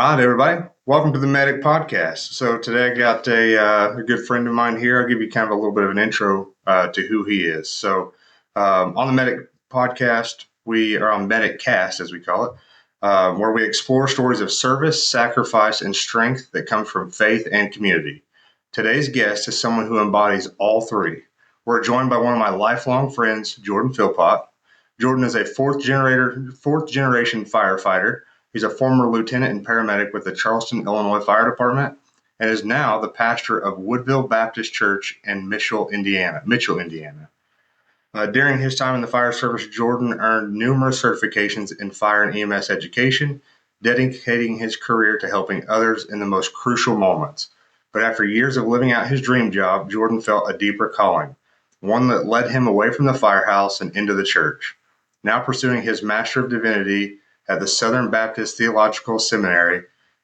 All right, everybody. Welcome to the MEDCast. So today I got a good friend of mine here. I'll give you kind of a little bit of an intro to who he is. So on the MEDCast, we are on MEDCast, as we call it, where we explore stories of service, sacrifice, and strength that come from faith and community. Today's guest is someone who embodies all three. We're joined by one of my lifelong friends, Jordan Philpott. Jordan is a fourth generation firefighter. He's a former lieutenant and paramedic with the Charleston, Illinois Fire Department, and is now the pastor of Woodville Baptist Church in Mitchell, Indiana. During his time in the fire service, Jordan earned numerous certifications in fire and EMS education, dedicating his career to helping others in the most crucial moments. But after years of living out his dream job, Jordan felt a deeper calling, one that led him away from the firehouse and into the church. Now pursuing his Master of Divinity at the Southern Baptist Theological Seminary,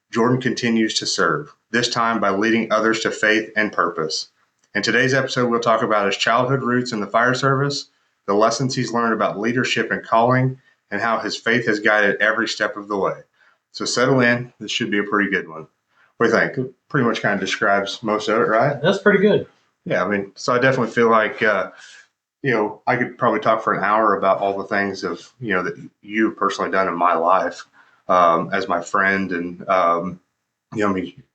Jordan continues to serve, this time by leading others to faith and purpose. In today's episode, we'll talk about his childhood roots in the fire service, the lessons he's learned about leadership and calling, and how his faith has guided every step of the way. So settle in. This should be a pretty good one. What do you think? It pretty much kind of describes most of it, right? That's pretty good. Yeah, so I definitely feel like I could probably talk for an hour about all the things that you've personally done in my life as my friend. And,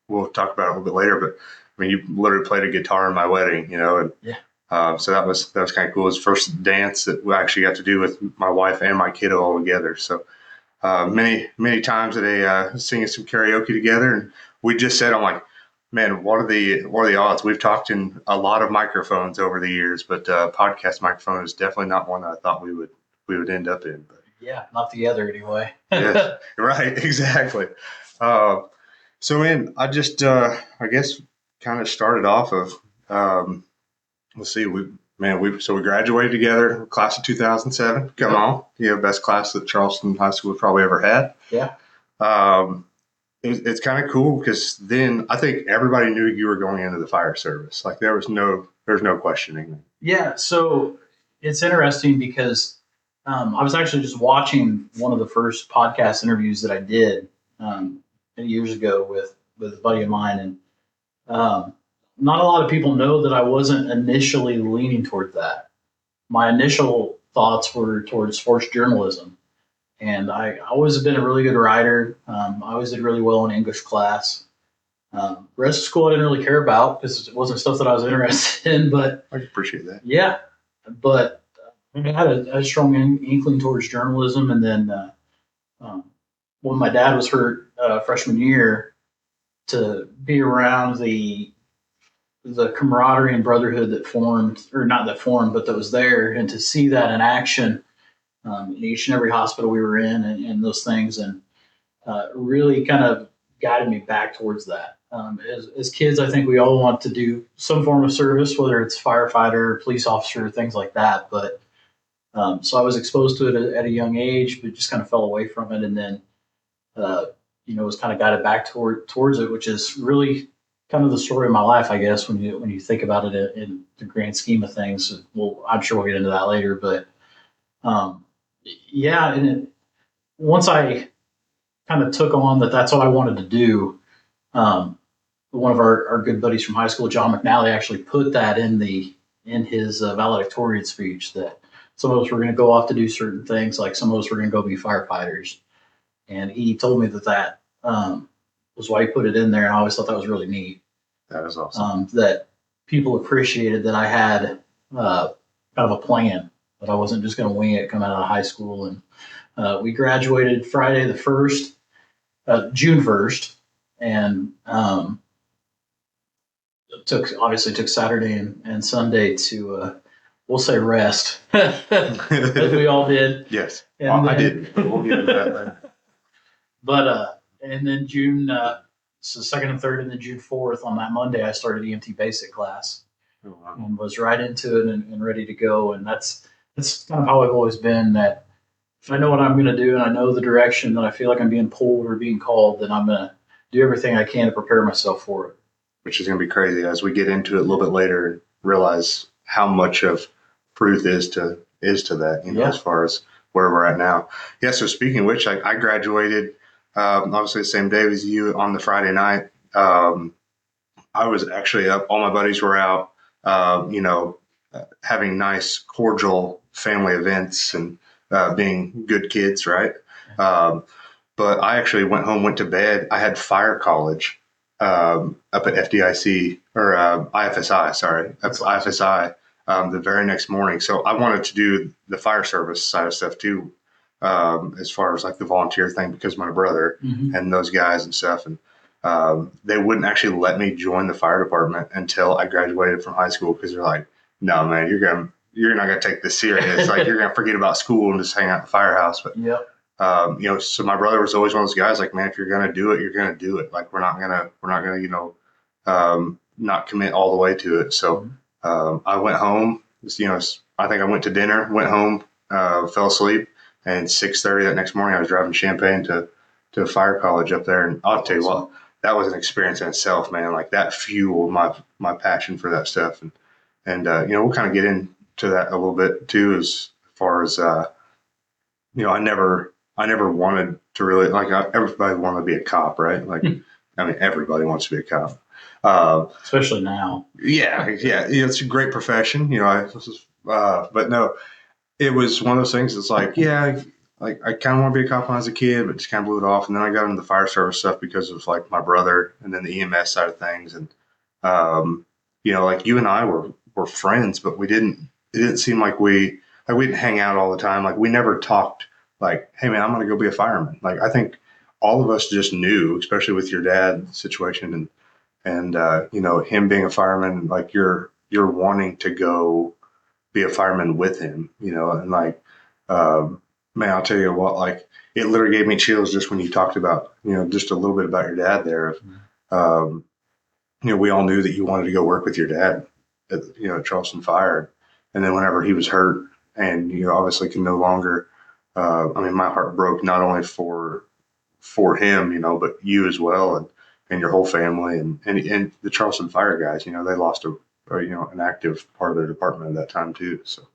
we'll talk about it a little bit later, but you literally played a guitar in my wedding, and yeah. So that was kind of cool. It was the first dance that we actually got to do with my wife and my kiddo all together. So many times today, singing some karaoke together. And we just said, I'm like, man, what are the odds? We've talked in a lot of microphones over the years, but podcast microphone is definitely not one that I thought we would end up in. But yeah, not the other anyway. yes, right, exactly. So, man, I just I guess kind of started off of let's see, we graduated together, class of 2007. Come on, best class that Charleston High School probably ever had. Yeah. It's kind of cool because then I think everybody knew you were going into the fire service. Like there's no questioning. Yeah. So it's interesting because I was actually just watching one of the first podcast interviews that I did many years ago with a buddy of mine. And not a lot of people know that I wasn't initially leaning toward that. My initial thoughts were towards sports journalism. And I always have been a really good writer. I always did really well in English class. Rest of school I didn't really care about because it wasn't stuff that I was interested in. But I appreciate that. Yeah, but I had a strong inkling towards journalism. And then when my dad was hurt freshman year, to be around the camaraderie and brotherhood that formed, or not that formed, but that was there, and to see that in action. In each and every hospital we were in and those things, and really kind of guided me back towards that. As kids, I think we all want to do some form of service, whether it's firefighter, police officer, things like that. But so I was exposed to it at a young age, but just kind of fell away from it. And then, was kind of guided back towards it, which is really kind of the story of my life, I guess, when you think about it in the grand scheme of things. Well, I'm sure we'll get into that later, but and once I kind of took on that's what I wanted to do, one of our good buddies from high school, John McNally, actually put that in his valedictorian speech, that some of us were going to go off to do certain things, like some of us were going to go be firefighters. And he told me that was why he put it in there, and I always thought that was really neat. That is awesome. That people appreciated that I had kind of a plan, that I wasn't just going to wing it coming out of high school. And we graduated Friday the 1st, June 1st, and took Saturday and Sunday to, we'll say, rest, as we all did. Yes, and I did. We'll get into that later. But and then June, so 2nd and 3rd, and then June 4th, on that Monday, I started EMT basic class. Oh, wow. And was right into it and ready to go. And that's kind of how I've always been, that if I know what I'm going to do and I know the direction that I feel like I'm being pulled or being called, then I'm going to do everything I can to prepare myself for it. Which is going to be crazy as we get into it a little bit later and realize how much of truth is to that, as far as where we're at now. Yeah. So speaking of which, I graduated obviously the same day as you on the Friday night. I was actually up. All my buddies were out, having nice, cordial family events and being good kids, right? But I actually went home, went to bed. I had fire college up at FDIC or IFSI, sorry, up at IFSI the very next morning. So I wanted to do the fire service side of stuff too, as far as like the volunteer thing, because my brother and those guys and stuff. And they wouldn't actually let me join the fire department until I graduated from high school because they're like, no, man, you're not gonna take this serious. Like you're gonna forget about school and just hang out in the firehouse. But so my brother was always one of those guys like, man, if you're going to do it, you're going to do it. Like, we're not going to, not commit all the way to it. So, I went home, I think I went to dinner, went home, fell asleep, and 6:30 that next morning, I was driving Champaign to fire college up there. And I'll tell you what, that was an experience in itself, man. Like that fueled my passion for that stuff. And we'll kind of get into that a little bit too, as far as, I never wanted to really everybody wanted to be a cop, right? Like, I mean, everybody wants to be a cop, especially now. Yeah, it's a great profession, but no, it was one of those things. It's like, yeah, like I kind of want to be a cop when I was a kid, but just kind of blew it off. And then I got into the fire service stuff because of like my brother, and then the EMS side of things, and like you and I were friends, but it didn't seem like we didn't hang out all the time. Like we never talked. Like, hey man, I'm going to go be a fireman. Like, I think all of us just knew, especially with your dad's situation and him being a fireman, like you're wanting to go be a fireman with him, and like, man, I'll tell you what, like it literally gave me chills just when you talked about, just a little bit about your dad there. We all knew that you wanted to go work with your dad at Charleston Fire. And then whenever he was hurt and you obviously can no longer, my heart broke not only for him, but you as well, and your whole family, and the Charleston Fire guys. They lost an active part of their department at that time too. So,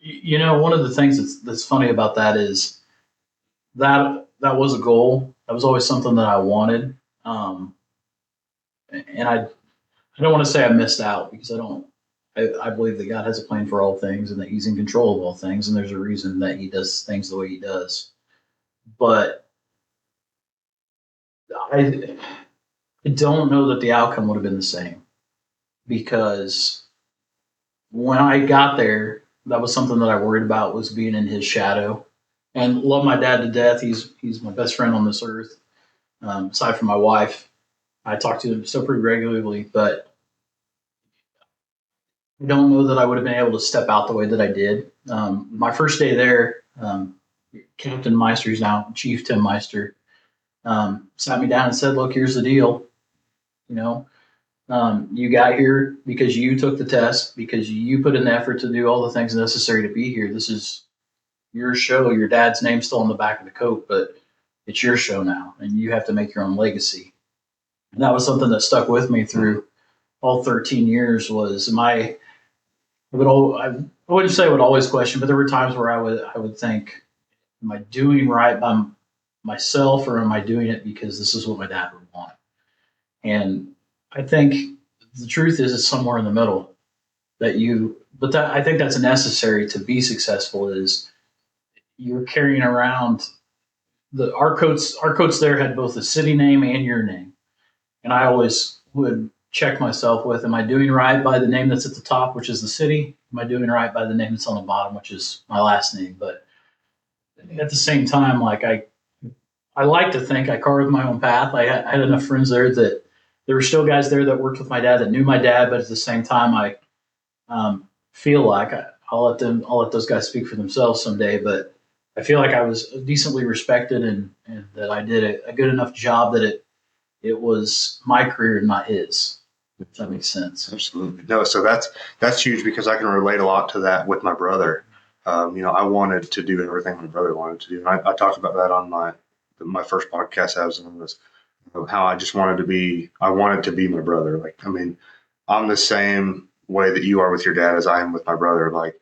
one of the things that's funny about that is that was a goal. That was always something that I wanted, and I don't want to say I missed out because I don't. I believe that God has a plan for all things and that he's in control of all things. And there's a reason that he does things the way he does. But I don't know that the outcome would have been the same, because when I got there, that was something that I worried about, was being in his shadow. And love my dad to death. He's my best friend on this earth. Aside from my wife, I talk to him still pretty regularly, but I don't know that I would have been able to step out the way that I did. My first day there, Captain Meister, who's now Chief Tim Meister, sat me down and said, look, here's the deal. You got here because you took the test, because you put in the effort to do all the things necessary to be here. This is your show. Your dad's name's still on the back of the coat, but it's your show now, and you have to make your own legacy. And that was something that stuck with me through all 13 years. I wouldn't say I would always question, but there were times where I would think, am I doing right by myself, or am I doing it because this is what my dad would want? And I think the truth is it's somewhere in the middle I think that's necessary to be successful. Is you're carrying around our coats there had both the city name and your name. And I always would check myself with, am I doing right by the name that's at the top, which is the city? Am I doing right by the name that's on the bottom, which is my last name? But at the same time, like I like to think I carved my own path. I had enough friends there that there were still guys there that worked with my dad that knew my dad, but at the same time, I feel like I'll let those guys speak for themselves someday. But I feel like I was decently respected, and that I did a good enough job that it was my career and not his. If that makes sense. Absolutely. No, so that's huge, because I can relate a lot to that with my brother. I wanted to do everything my brother wanted to do. And I talked about that on my first podcast I was on, was how I wanted to be my brother. Like, I'm the same way that you are with your dad as I am with my brother. Like,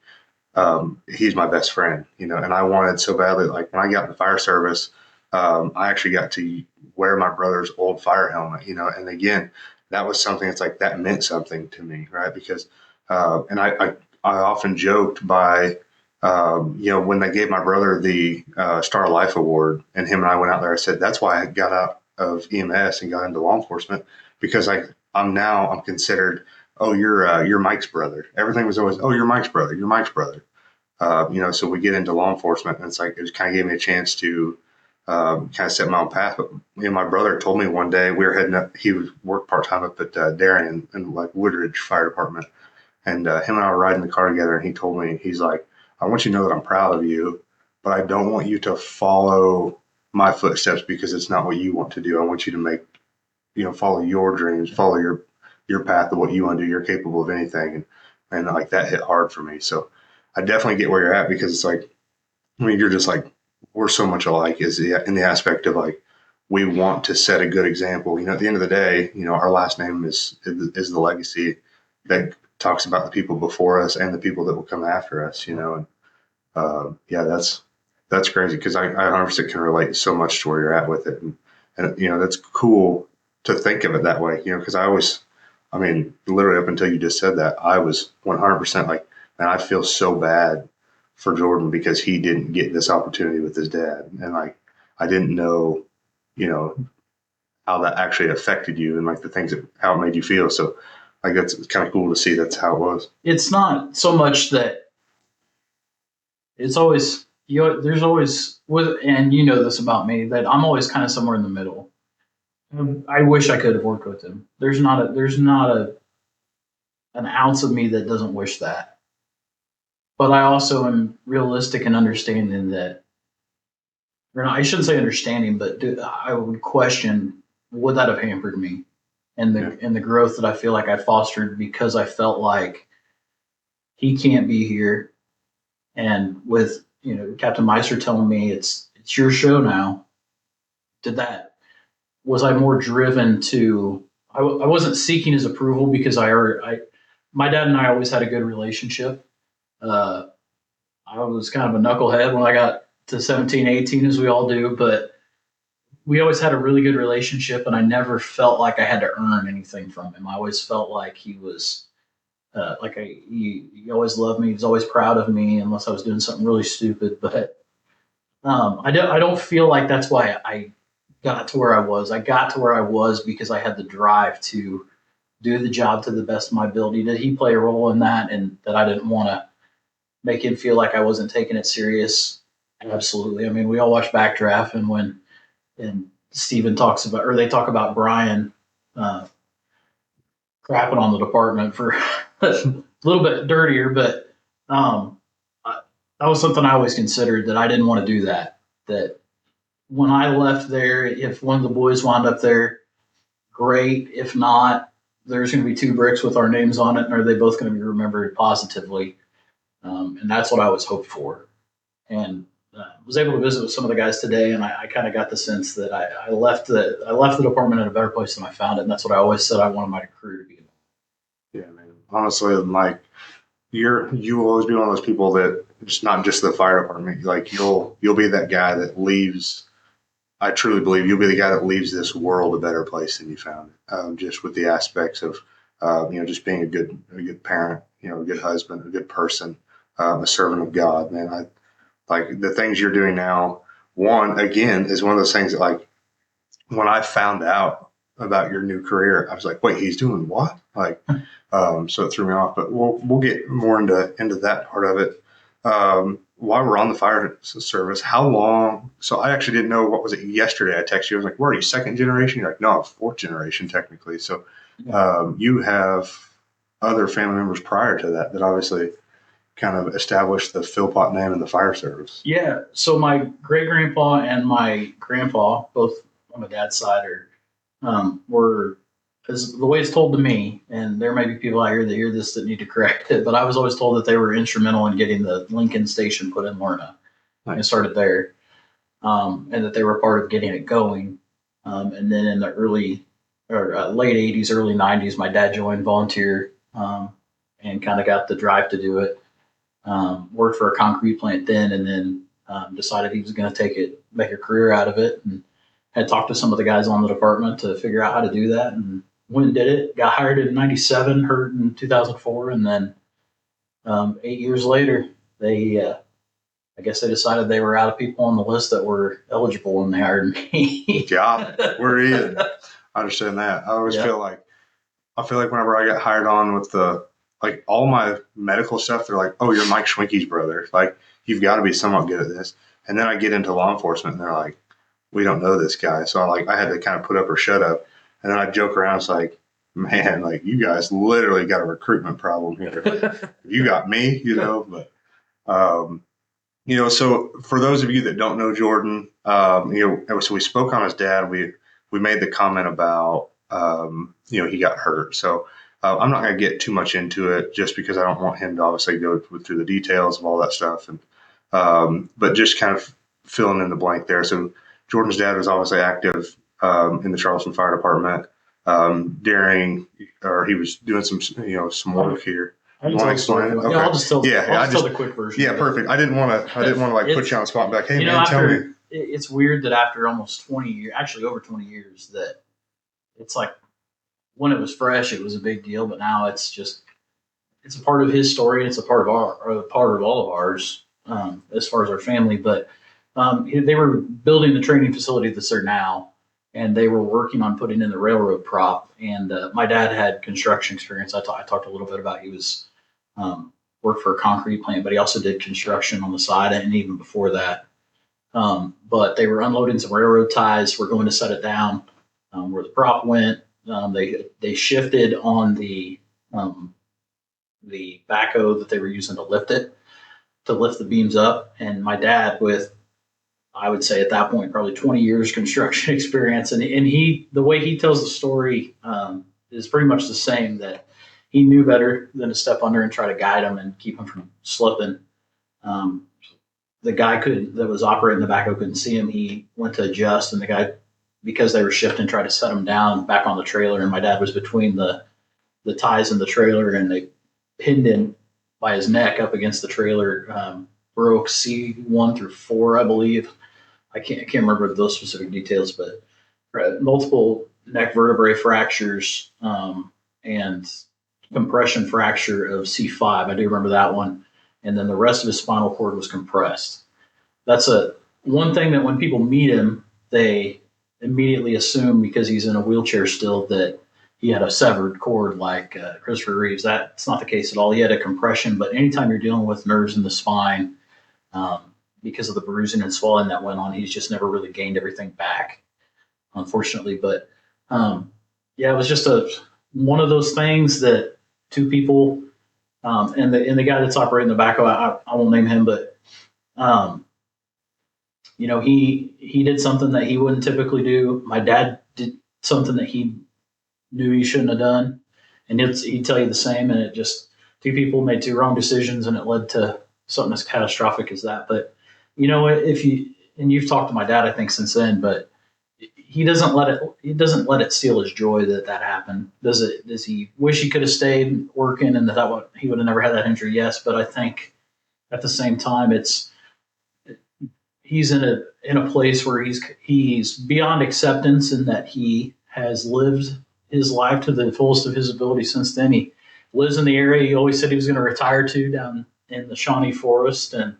he's my best friend, and I wanted so badly, like when I got in the fire service, I actually got to wear my brother's old fire helmet, and again, that was something that's like, that meant something to me, right? Because, and I often joked by, when they gave my brother the Star of Life Award and him and I went out there, I said, that's why I got out of EMS and got into law enforcement, because I'm considered, oh, you're Mike's brother. Everything was always, oh, you're Mike's brother. You're Mike's brother. So we get into law enforcement, and it's like, it just kind of gave me a chance to kind of set my own path. But my brother told me one day, we were heading up. He worked part time up at Darien in like Woodridge Fire Department, and him and I were riding the car together. And he told me, he's like, I want you to know that I'm proud of you, but I don't want you to follow my footsteps because it's not what you want to do. I want you to follow your dreams, follow your path of what you want to do. You're capable of anything, and like that hit hard for me. So I definitely get where you're at, because it's like, you're just like, we're so much alike, is in the aspect of like, we want to set a good example. At the end of the day, our last name is the legacy that talks about the people before us and the people that will come after us. And yeah, that's crazy, because I 100% can relate so much to where you're at with it, and that's cool to think of it that way. Because literally up until you just said that, I was 100% like, man, I feel so bad for Jordan because he didn't get this opportunity with his dad. And like, I didn't know, how that actually affected you, and like the things how it made you feel. So like, that's kind of cool to see that's how it was. It's not so much that it's always, there's always, and this about me, that I'm always kind of somewhere in the middle. I wish I could have worked with him. There's not an ounce of me that doesn't wish that. But I also am realistic and understanding that, or I shouldn't say understanding, but I would question, would that have hampered me and the growth that I feel like I fostered, because I felt like he can't be here. And with, Captain Meister telling me it's your show now, was I more driven to, I wasn't seeking his approval, because my dad and I always had a good relationship. I was kind of a knucklehead when I got to 17, 18, as we all do, but we always had a really good relationship, and I never felt like I had to earn anything from him. I always felt like he was, he always loved me. He was always proud of me, unless I was doing something really stupid. But I don't feel like that's why I got to where I was. I got to where I was because I had the drive to do the job to the best of my ability. Did he play a role in that, and that I didn't want to make him feel like I wasn't taking it serious? Absolutely. I mean, we all watch Backdraft, and Steven talks about, or they talk about Brian crapping on the department for a little bit dirtier, but that was something I always considered, that I didn't want to do that. That when I left there, if one of the boys wound up there, great. If not, there's going to be 2 bricks with our names on it, and are they both going to be remembered positively? And that's what I was hoped for. And was able to visit with some of the guys today, and I kind of got the sense that I left the department in a better place than I found it, and that's what I always said I wanted my career to be. Yeah, man. Honestly, like, you will always be one of those people that, just not just the fire department, like you'll be that guy that leaves. I truly believe you'll be the guy that leaves this world a better place than you found it. Just with the aspects of, just being a good parent, a good husband, a good person, a servant of God, man. Like the things you're doing now, one, again, is one of those things that, like, when I found out about your new career, I was like, wait, he's doing what? Like, so it threw me off, but we'll get more into that part of it. While we're on the fire service, how long? So I actually didn't know, what was it yesterday? I texted you. I was like, where are you, 2nd generation? You're like, no, I'm 4th generation technically. So, you have other family members prior to that obviously kind of established the Philpott name in the fire service. Yeah. So my great grandpa and my grandpa, both on my dad's side, were, as the way it's told to me, and there may be people out here that hear this that need to correct it, but I was always told that they were instrumental in getting the Lincoln station put in Lerna. Nice. And started there, and that they were part of getting it going. And then in the late 80s, early 90s, my dad joined volunteer, and kind of got the drive to do it. Worked for a concrete plant then, and then decided he was going to make a career out of it, and had talked to some of the guys on the department to figure out how to do that, and went and did it. Got hired in '97, hurt in 2004, and then 8 years later, I guess they decided they were out of people on the list that were eligible, and they hired me. Yeah, we're in. I understand that. I always feel like whenever I get hired on with all my medical stuff, they're like, "Oh, you're Mike Schwinke's brother. Like, you've got to be somewhat good at this." And then I get into law enforcement, and they're like, "We don't know this guy." So I had to kind of put up or shut up. And then I joke around. It's like, man, like, you guys literally got a recruitment problem here. You got me, but, so for those of you that don't know Jordan, so we spoke on his dad. We made the comment about, he got hurt. So I'm not going to get too much into it just because I don't want him to obviously go through the details of all that stuff. And, but just kind of filling in the blank there. So Jordan's dad was obviously active in the Charleston Fire Department he was doing some work here. You want to explain it? Okay. Yeah, I'll just tell the quick version. Yeah, perfect. I didn't want to put you on the spot and be like, hey, man, tell me. It's weird that after almost 20 years, actually over 20 years, that it's like when it was fresh, it was a big deal, but now it's a part of his story. And it's a part of all of ours as far as our family. But they were building the training facility that's there now, and they were working on putting in the railroad prop. And my dad had construction experience. I talked a little bit about he was worked for a concrete plant, but he also did construction on the side and even before that. But they were unloading some railroad ties. We're going to set it down where the prop went. They shifted on the backhoe that they were using to lift the beams up. And my dad, with, I would say at that point, probably 20 years construction experience. And the way he tells the story is pretty much the same, that he knew better than to step under and try to guide him and keep him from slipping. The guy that was operating the backhoe couldn't see him. He went to adjust, and the guy, because they were shifting, tried to set him down back on the trailer. And my dad was between the ties in the trailer, and they pinned him by his neck up against the trailer. Broke C1 through 4, I believe. I can't remember those specific details, but multiple neck vertebrae fractures and compression fracture of C5. I do remember that one. And then the rest of his spinal cord was compressed. That's one thing that when people meet him, they immediately assume, because he's in a wheelchair still, that he had a severed cord like Christopher Reeves. That's not the case at all. He had a compression, but anytime you're dealing with nerves in the spine, because of the bruising and swelling that went on, he's just never really gained everything back, unfortunately. But it was just one of those things that two people, and the guy that's operating the backhoe, I won't name him, but he did something that he wouldn't typically do. My dad did something that he knew he shouldn't have done, and he'd tell you the same. And it just, two people made two wrong decisions, and it led to something as catastrophic as that. But you've talked to my dad, I think, since then, but he doesn't let it steal his joy that happened. Does he wish he could have stayed working and that he would have never had that injury? Yes. But I think at the same time, he's in a place where he's beyond acceptance, in that he has lived his life to the fullest of his ability since then. He lives in the area he always said he was going to retire to, down in the Shawnee Forest, and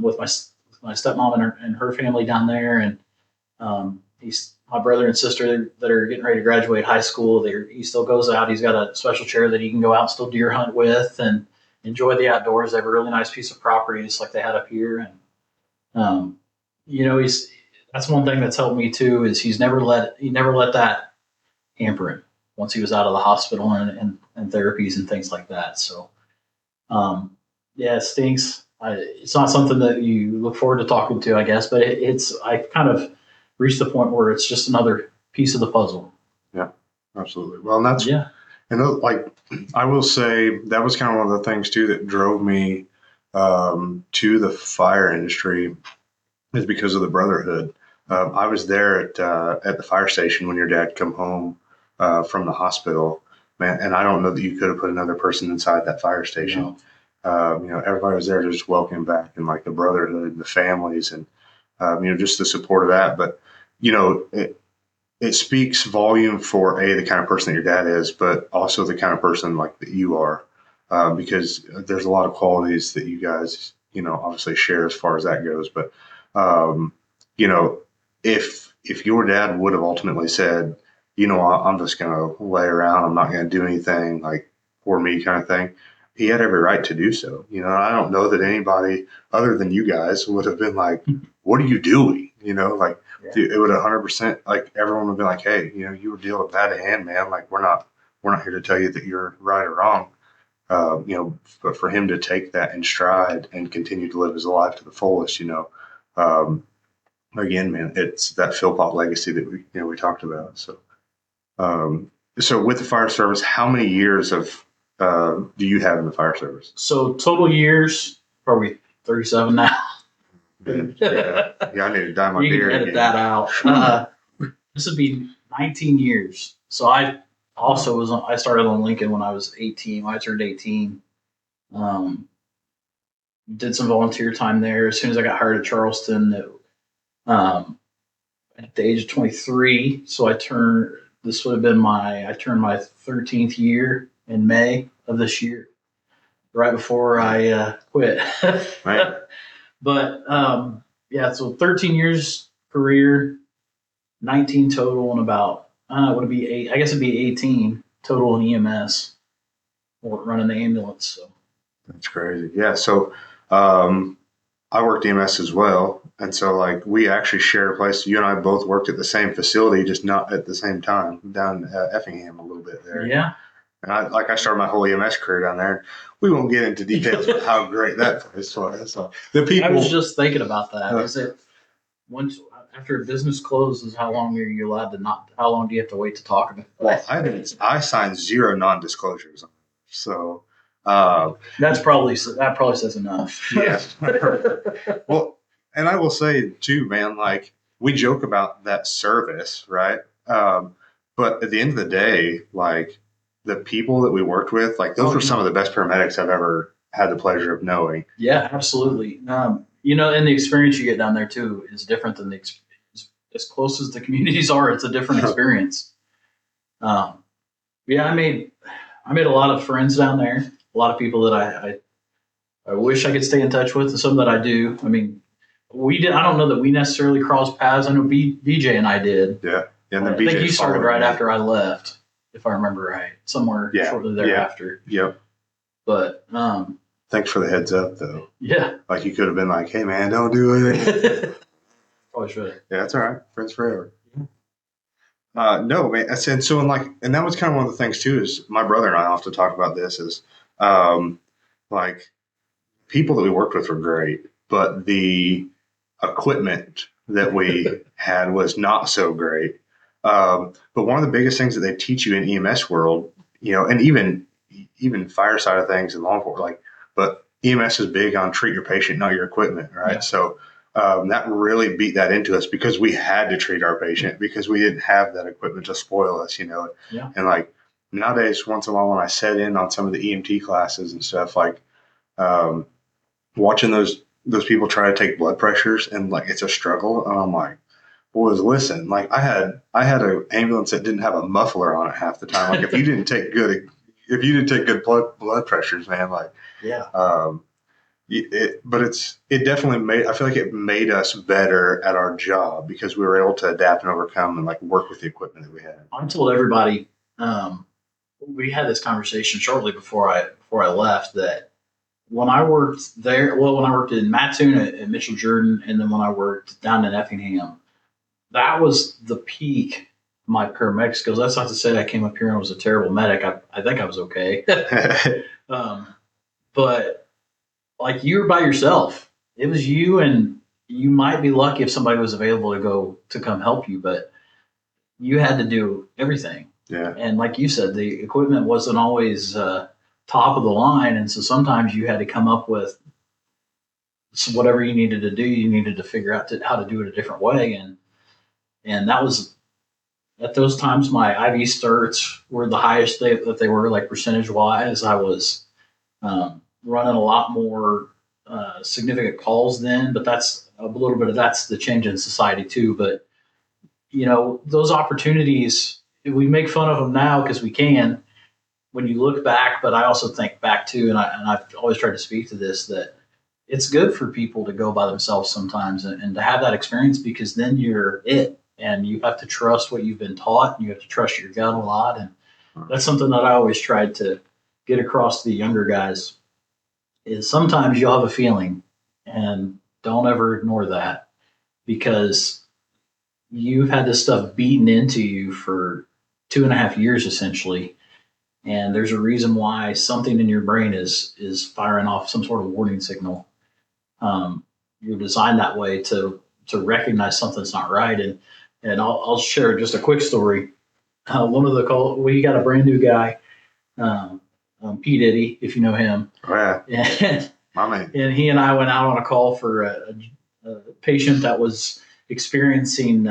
with my stepmom and her family down there. And he's my brother and sister that are getting ready to graduate high school. He still goes out. He's got a special chair that he can go out and still deer hunt with and enjoy the outdoors. They have a really nice piece of property, just like they had up here. And that's one thing that's helped me too, is he never let that hamper him once he was out of the hospital and therapies and things like that. So it stinks. It's not something that you look forward to talking to, I guess, but I kind of reached the point where it's just another piece of the puzzle. Yeah, absolutely. Well, and that's, I will say that was kind of one of the things too that drove me to the fire industry, is because of the brotherhood. I was there at the fire station when your dad come home from the hospital, man, and I don't know that you could have put another person inside that fire station. everybody was there to just welcome back, and like the brotherhood and the families, and just the support of that. But it speaks volume for the kind of person that your dad is, but also the kind of person like that you are, because there's a lot of qualities that you guys, obviously share as far as that goes. But, you know, if your dad would have ultimately said, I'm just going to lay around, I'm not going to do anything like for me kind of thing, he had every right to do so. I don't know that anybody other than you guys would have been like, what are you doing? Dude, it would 100% like everyone would be like, hey, you were dealt a bad hand, man. Like we're not here to tell you that you're right or wrong. But for him to take that in stride and continue to live his life to the fullest, again, man, it's that Philpott legacy that we talked about. So with the fire service, how many years of do you have in the fire service? So total years, probably 37 now. Yeah, I need to dye my you beard. can edit that out. This would be 19 years. So I also I started on Lincoln when I was 18. When I turned 18, did some volunteer time there. As soon as I got hired at Charleston, at the age of 23, so I turned my 13th year in May of this year, right before I quit. Right. But so 13 years career, 19 total, and about would it be 8? I guess it'd be 18 total in EMS or running the ambulance. So that's crazy. Yeah. So I worked EMS as well, and so like we actually shared a place. You and I both worked at the same facility, just not at the same time, down Effingham a little bit there. Yeah. And I started my whole EMS career down there. We won't get into details of how great that place was. So the people. I was just thinking about that. Is it once after a business closes, how long are you allowed to not? How long do you have to wait to talk about it? Well, I signed 0 non-disclosures, so that probably says enough. Yeah. Well, and I will say too, man, like we joke about that service, right? But at the end of the day, like the people that we worked with, like those were some of the best paramedics I've ever had the pleasure of knowing. Yeah, absolutely. And the experience you get down there too is different than as close as the communities are. It's a different experience. I made a lot of friends down there. A lot of people that I wish I could stay in touch with, and some that I do. I mean, I don't know that we necessarily crossed paths. I know BJ and I did. Yeah. And then I think you started right after I left, if I remember right, somewhere shortly thereafter. Yep. But thanks for the heads up, though. Yeah. Like you could have been like, "Hey, man, don't do it." Probably should. Yeah, that's all right. Friends forever. No, man. And that was kind of one of the things too. Is my brother and I often talk about this. Is like people that we worked with were great, but the equipment that we had was not so great. But one of the biggest things that they teach you in EMS world, and even fire side of things and law enforcement, but EMS is big on treat your patient, not your equipment, right? Yeah. So that really beat that into us because we had to treat our patient because we didn't have that equipment to spoil us, Yeah. And like nowadays, once in a while when I set in on some of the EMT classes and stuff, like watching those people try to take blood pressures and like it's a struggle, and I'm like, boys, listen, like I had an ambulance that didn't have a muffler on it half the time. Like if you didn't take good blood pressures, man, like yeah. It definitely I feel like it made us better at our job because we were able to adapt and overcome and like work with the equipment that we had. I told everybody, we had this conversation shortly before I left that when I worked there, when I worked in Mattoon at Mitchell Jordan, and then when I worked down in Effingham, that was the peak of my paramedic skills. That's not to say I came up here and was a terrible medic. I think I was okay. But like you were by yourself. It was you, and you might be lucky if somebody was available to come help you, but you had to do everything. Yeah. And like you said, the equipment wasn't always top of the line, and so sometimes you had to come up with whatever you needed to do. You needed to figure out how to do it a different way, and that was at those times my IV certs were the highest that they were, like percentage wise. I was running a lot more significant calls then, but that's a little bit of that's the change in society too. But those opportunities, we make fun of them now because we can when you look back, but I also think back too, and I've always tried to speak to this, that it's good for people to go by themselves sometimes and to have that experience, because then you're it, and you have to trust what you've been taught, and you have to trust your gut a lot. And that's something that I always tried to get across to the younger guys is sometimes you'll have a feeling, and don't ever ignore that, because you've had this stuff beaten into you for 2.5 years essentially. And there's a reason why something in your brain is firing off some sort of warning signal. You're designed that way to recognize something's not right. And I'll share just a quick story. One of the we got a brand new guy, P Diddy, if you know him. Oh, yeah. And, my man. And he and I went out on a call for a patient that was experiencing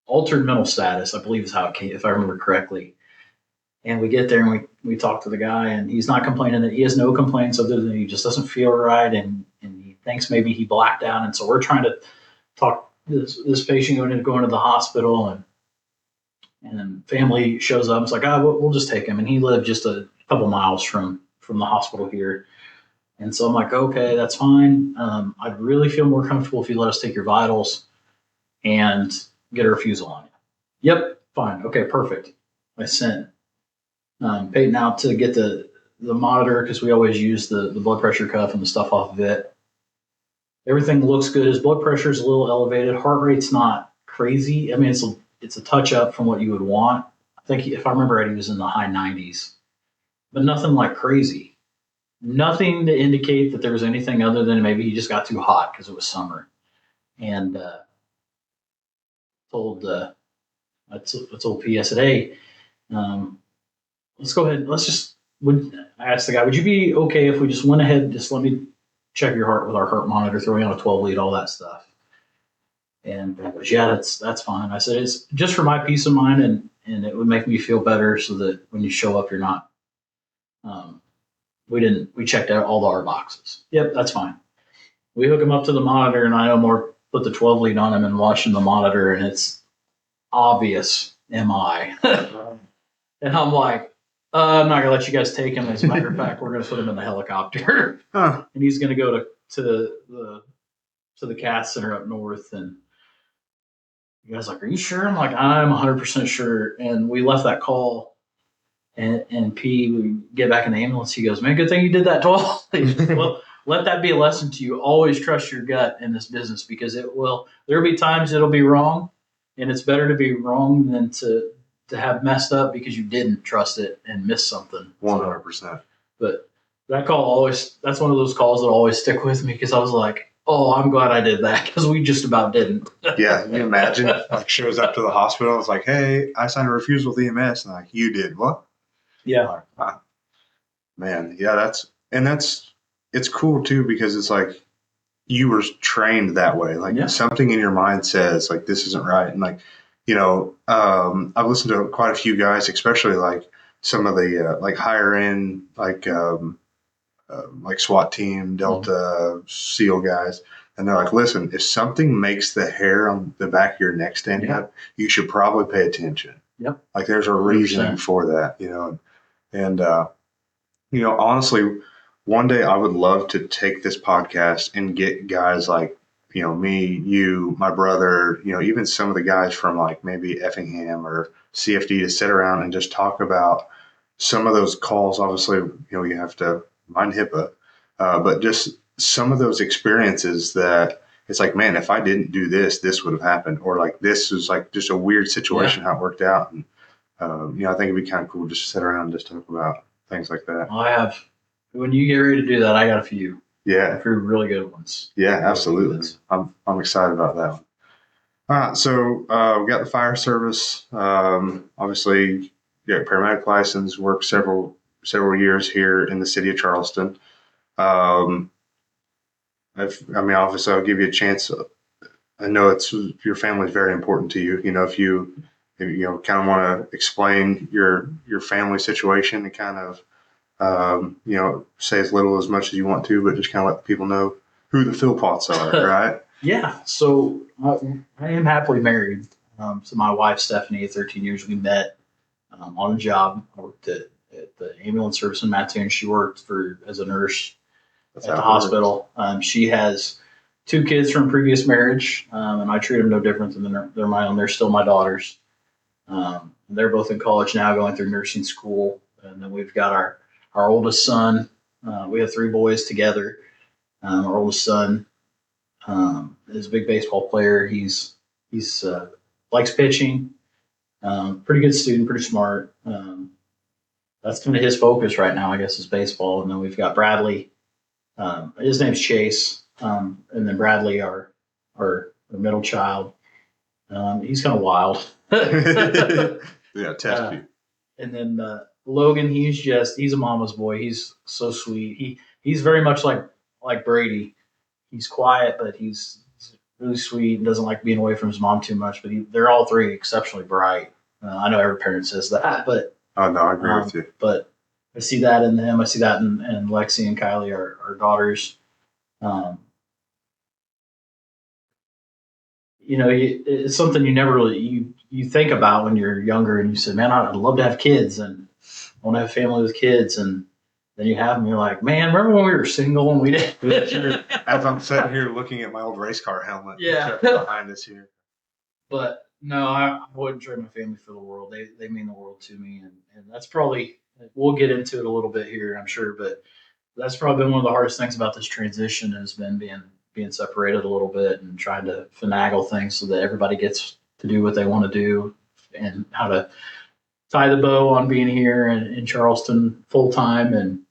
altered mental status, I believe is how it came, if I remember correctly. And we get there and we talk to the guy, and he's not complaining. That he has no complaints other than he just doesn't feel right, and he thinks maybe he blacked out. And so we're trying to talk this patient going to the hospital, and family shows up. It's like, we'll just take him. And he lived just a couple miles from the hospital here. And so I'm like, okay, that's fine. I'd really feel more comfortable if you let us take your vitals and get a refusal on you. Yep, fine. Okay, perfect. I sent Peyton out to get the monitor, because we always use the blood pressure cuff and the stuff off of it. Everything looks good. His blood pressure is a little elevated. Heart rate's not crazy. I mean, it's a touch up from what you would want. I think if I remember right, he was in the high 90s, but nothing like crazy. Nothing to indicate that there was anything other than maybe he just got too hot because it was summer. And I told PS at A, let's go ahead. I asked the guy, would you be okay if we just went ahead and just let me check your heart with our heart monitor, throw you on a 12 lead, all that stuff? And he goes, yeah, that's fine. I said, it's just for my peace of mind, and it would make me feel better so that when you show up, you're not, we checked out all the R boxes. Yep, that's fine. We hook him up to the monitor, and I no more put the 12 lead on him and watching the monitor, and it's obvious MI. And I'm like, I'm not gonna let you guys take him. As a matter of fact, we're gonna put him in the helicopter, and he's gonna go to the CAT center up north. And you guys like, are you sure? I'm like, I'm 100% sure. And we left that call, and P, we get back in the ambulance. He goes, man, good thing you did that 12. Well, let that be a lesson to you. Always trust your gut in this business, because there'll be times it'll be wrong, and it's better to be wrong than to have messed up because you didn't trust it and missed something. 100%. But that call that's one of those calls that always stick with me, because I was like, oh, I'm glad I did that, because we just about didn't. Yeah, can you imagine? Like, shows up to the hospital, it's like, hey, I signed a refusal with EMS, and like, you did what? Yeah. Like, wow. Man, yeah, it's cool too, because it's like you were trained that way. Like, something in your mind says like, this isn't right. And like, I've listened to quite a few guys, especially like some of the like higher end, like SWAT team, Delta, SEAL guys. And they're like, listen, if something makes the hair on the back of your neck stand up, you should probably pay attention. Yep. Like, there's a reason 100%. For that, and honestly, one day I would love to take this podcast and get guys like, me, you, my brother, even some of the guys from like maybe Effingham or CFD to sit around and just talk about some of those calls. Obviously, you have to mind HIPAA, but just some of those experiences that it's like, man, if I didn't do this, this would have happened. Or like, this is like just a weird situation, how it worked out. And, I think it'd be kind of cool just to sit around and just talk about things like that. Well, when you get ready to do that, I got a few. Yeah. A few really good ones. Yeah, absolutely. I'm excited about that one. All right. So we got the fire service. Obviously, you got paramedic license, worked several years here in the city of Charleston. Obviously, I'll give you a chance. I know your family is very important to you. If you kind of want to explain your family situation and kind of Say as little as much as you want to, but just kind of let people know who the Philpotts are, right? Yeah. So I am happily married. So my wife, Stephanie, 13 years, we met on a job. I worked at the ambulance service in Mattoon. She worked as a nurse That's at the how it works. hospital. She has two kids from previous marriage, and I treat them no different than they're my own. They're still my daughters. They're both in college now, going through nursing school. And then we've got our oldest son. We have three boys together. Our oldest son is a big baseball player. He's likes pitching. Pretty good student, pretty smart. That's kind of his focus right now, I guess, is baseball. And then we've got Bradley. His name's Chase. And then Bradley, our middle child. He's kind of wild. Yeah, test you. And then Logan, he's a mama's boy. He's so sweet. He's very much like Brady. He's quiet, but he's really sweet and doesn't like being away from his mom too much. But they're all three exceptionally bright. I know every parent says that, but oh no, I agree with you. But I see that in them. I see that in Lexi and Kylie, our daughters. It's something you never really you think about when you're younger, and you say, "Man, I'd love to have kids, and I want to have a family with kids." And then you have them, you're like, "Man, remember when we were single and we did?" As I'm sitting here looking at my old race car helmet, Yeah, behind us here. But no, I wouldn't trade my family for the world. They mean the world to me, and that's probably we'll get into it a little bit here, I'm sure, but that's probably been one of the hardest things about this transition has been being separated a little bit and trying to finagle things so that everybody gets to do what they want to do and how to tie the bow on being here in Charleston full time. And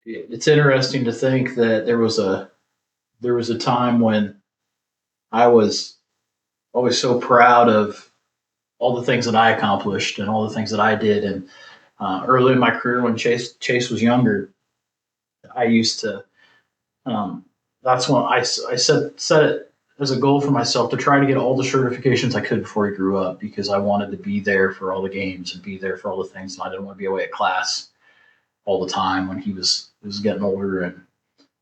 it's interesting to think that there was a time when I was always so proud of all the things that I accomplished and all the things that I did. And early in my career, when Chase was younger, I used to. That's when I set it as a goal for myself to try to get all the certifications I could before he grew up, because I wanted to be there for all the games and be there for all the things. And I didn't want to be away at class all the time when he was getting older. And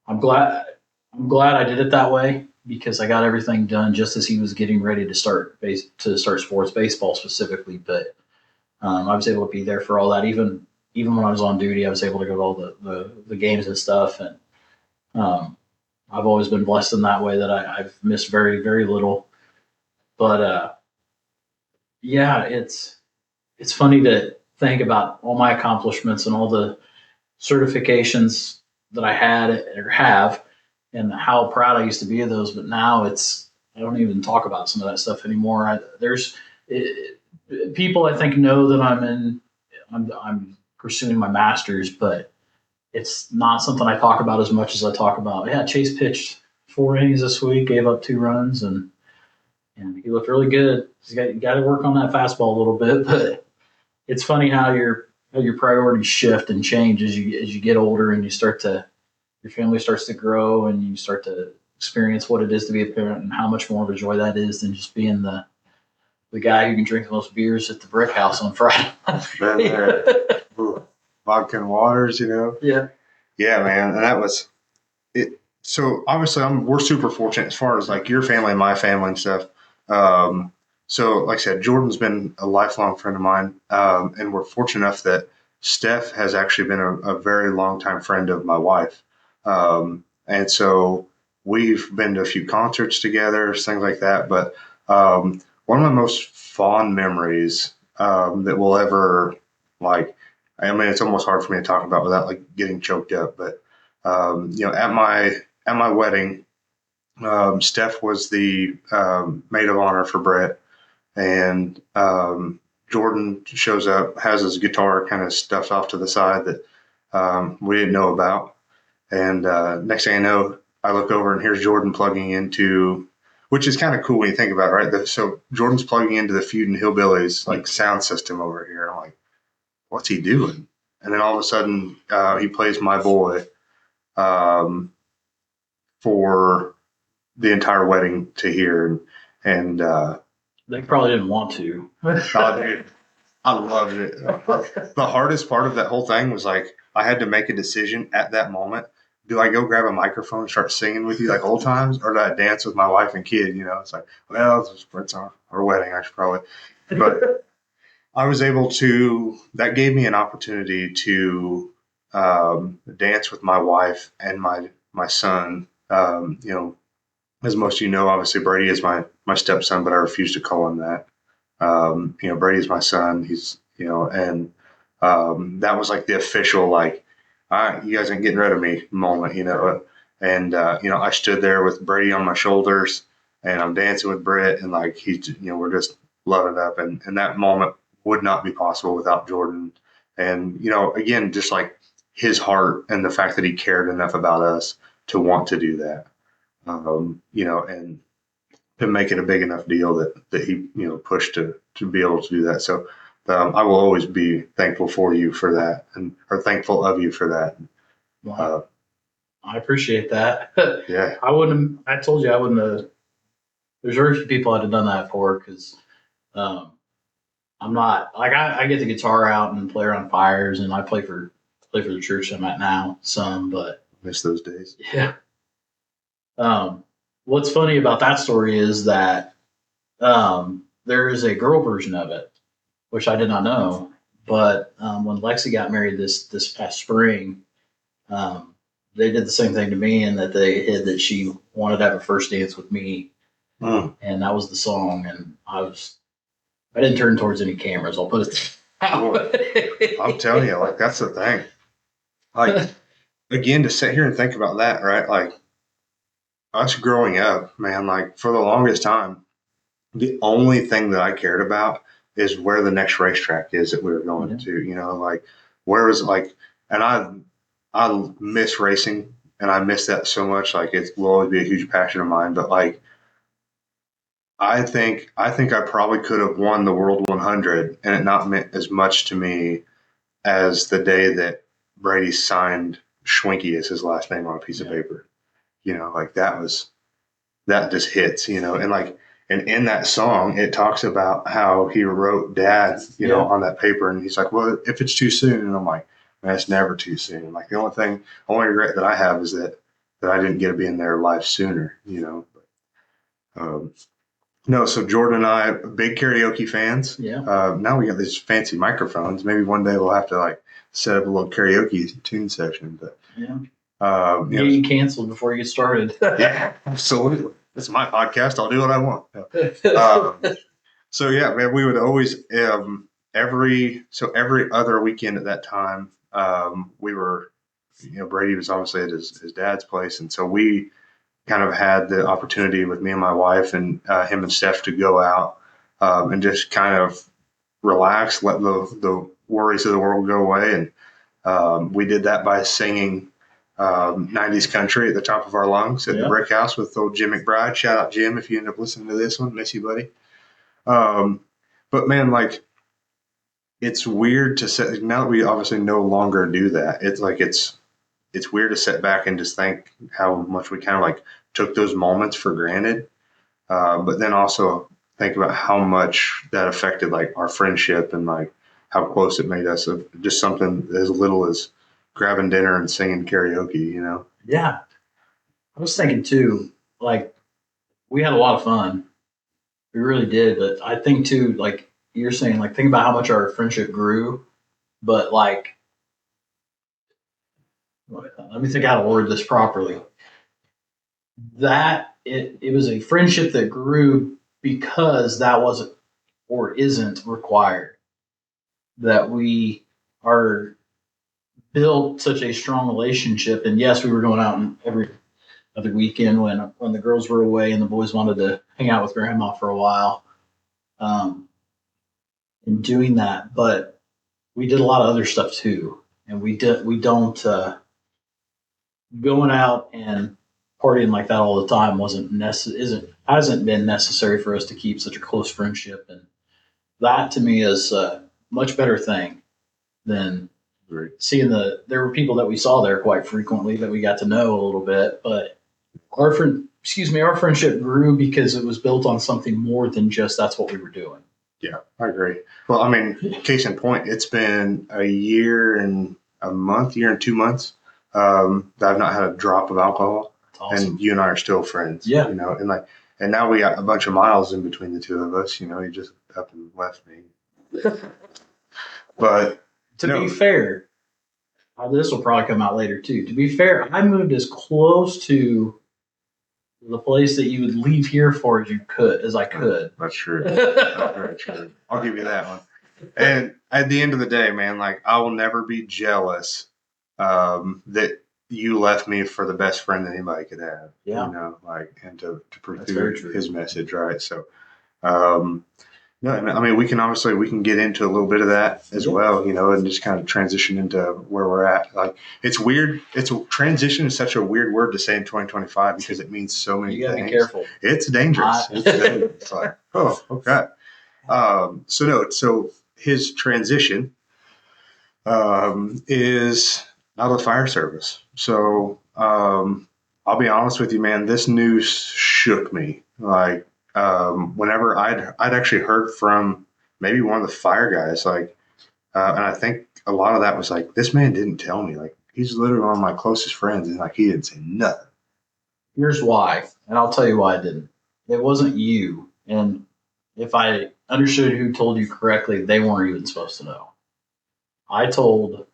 I'm glad I did it that way, because I got everything done just as he was getting ready to start sports, baseball specifically. But I was able to be there for all that. Even when I was on duty, I was able to go to all the games and stuff. And I've always been blessed in that way that I've missed very, very little. But yeah, it's funny to think about all my accomplishments and all the certifications that I had or have, and how proud I used to be of those. But now I don't even talk about some of that stuff anymore. People I think know that I'm pursuing my master's, but it's not something I talk about as much as I talk about. Yeah, Chase pitched 4 innings this week, gave up 2 runs, and he looked really good. You got to work on that fastball a little bit, but it's funny how your priorities shift and change as you get older, and your family starts to grow, and you start to experience what it is to be a parent and how much more of a joy that is than just being the guy who can drink the most beers at the brick house on Friday. Been there. Vodka and waters, Yeah. Yeah, man. And that was it. So obviously we're super fortunate as far as like your family and my family and stuff. So like I said, Jordan's been a lifelong friend of mine. And we're fortunate enough that Steph has actually been a very long time friend of my wife. And so we've been to a few concerts together, things like that. But one of my most fond memories that we'll ever it's almost hard for me to talk about without like getting choked up. But at my wedding, Steph was the maid of honor for Brett, and Jordan shows up, has his guitar kind of stuffed off to the side that we didn't know about. And next thing I know, I look over and here's Jordan plugging into, which is kind of cool when you think about it, right? So Jordan's plugging into the Feud and Hillbillies like sound system over here. I'm like, what's he doing? And then all of a sudden, he plays My Boy for the entire wedding to hear. And they probably didn't want to. Dude, I loved it. The hardest part of that whole thing was like I had to make a decision at that moment. Do I go grab a microphone and start singing with you like old times, or do I dance with my wife and kid? You know, it's like, well, it's our wedding. I should probably, but I was able to. That gave me an opportunity to dance with my wife and my son. As most of you know, obviously Brady is my stepson, but I refuse to call him that. Brady's my son. He's, and that was like the official, like, all right, you guys ain't getting rid of me moment, And, I stood there with Brady on my shoulders and I'm dancing with Britt and like, we're just loving it up. And that moment would not be possible without Jordan. And, again, just like his heart and the fact that he cared enough about us to want to do that, and to make it a big enough deal that he pushed to be able to do that. So I will always be thankful for you for that, or thankful of you for that. Wow. I appreciate that. Yeah, I told you I wouldn't have. There's very few people I'd have done that for because I'm not like I get the guitar out and play around fires and I play for the church I'm at now some, but miss those days. Yeah. What's funny about that story is that there is a girl version of it, which I did not know. But when Lexi got married this past spring, they did the same thing to me, in that they hid that she wanted to have a first dance with me, and that was the song. And I didn't turn towards any cameras. I'll put it that way. I'm telling you, like that's the thing. Like again, to sit here and think about that, right? Like us growing up, man, like for the longest time, the only thing that I cared about is where the next racetrack is that we were going to, like where was like, and I miss racing and I miss that so much. Like it will always be a huge passion of mine, but like, I think I probably could have won the World 100 and it not meant as much to me as the day that Brady signed Schwenke as his last name on a piece of paper. Like that just hits, and like, and in that song, it talks about how he wrote dad, on that paper. And he's like, well, if it's too soon. And I'm like, man, it's never too soon. Like the only regret that I have is that I didn't get to be in their life sooner, no, so Jordan and I, big karaoke fans. Yeah. Now we got these fancy microphones. Maybe one day we'll have to like set up a little karaoke tune session. But getting canceled before you get started. Yeah, absolutely. It's my podcast. I'll do what I want. So yeah, man, we would always every other weekend at that time, we were, Brady was obviously at his dad's place, and so we kind of had the opportunity with me and my wife and him and Steph to go out and just kind of relax, let the worries of the world go away, and we did that by singing 90s country at the top of our lungs at the Brick House with old Jim McBride. Shout out Jim if you end up listening to this one. Miss you, buddy. But man, like it's weird to sit now that we obviously no longer do that. It's like it's weird to sit back and just think how much we kind of like took those moments for granted. But then also think about how much that affected like our friendship and like how close it made us of just something as little as grabbing dinner and singing karaoke, Yeah. I was thinking too, like we had a lot of fun. We really did. But I think too, like you're saying, like think about how much our friendship grew. But like, let me think how to word this properly. That it was a friendship that grew because that wasn't or isn't required. That we are built such a strong relationship. And yes, we were going out and every other weekend when the girls were away and the boys wanted to hang out with grandma for a while, and doing that. But we did a lot of other stuff too. And we don't going out and partying like that all the time hasn't been necessary for us to keep such a close friendship. And that to me is a much better thing than seeing there were people that we saw there quite frequently that we got to know a little bit, but our friendship grew because it was built on something more than just that's what we were doing. Yeah, I agree. Well, I mean, case in point, it's been a year and 2 months that I've not had a drop of alcohol, Awesome. and you and I are still friends. Yeah. And now we got a bunch of miles in between the two of us. He just up and left me. But to be fair, this will probably come out later too. To be fair, I moved as close to the place that you would leave here for as I could. That's true. That's very true. I'll give you that one. And at the end of the day, man, like, I will never be jealous that you left me for the best friend that anybody could have. Yeah. And to pursue his message, right? So, no, I mean, we can get into a little bit of that as well, and just kind of transition into where we're at. Like, it's weird. Transition is such a weird word to say in 2025 because it means so many things. You gotta be careful. It's dangerous. It's like, oh, okay. So his transition is out of the fire service. So I'll be honest with you, man, this news shook me. Like, whenever I'd actually heard from maybe one of the fire guys, like, and I think a lot of that was like, this man didn't tell me. Like, he's literally one of my closest friends, and like, he didn't say nothing. Here's why, and I'll tell you why I didn't. It wasn't you, and if I understood who told you correctly, they weren't even supposed to know. I told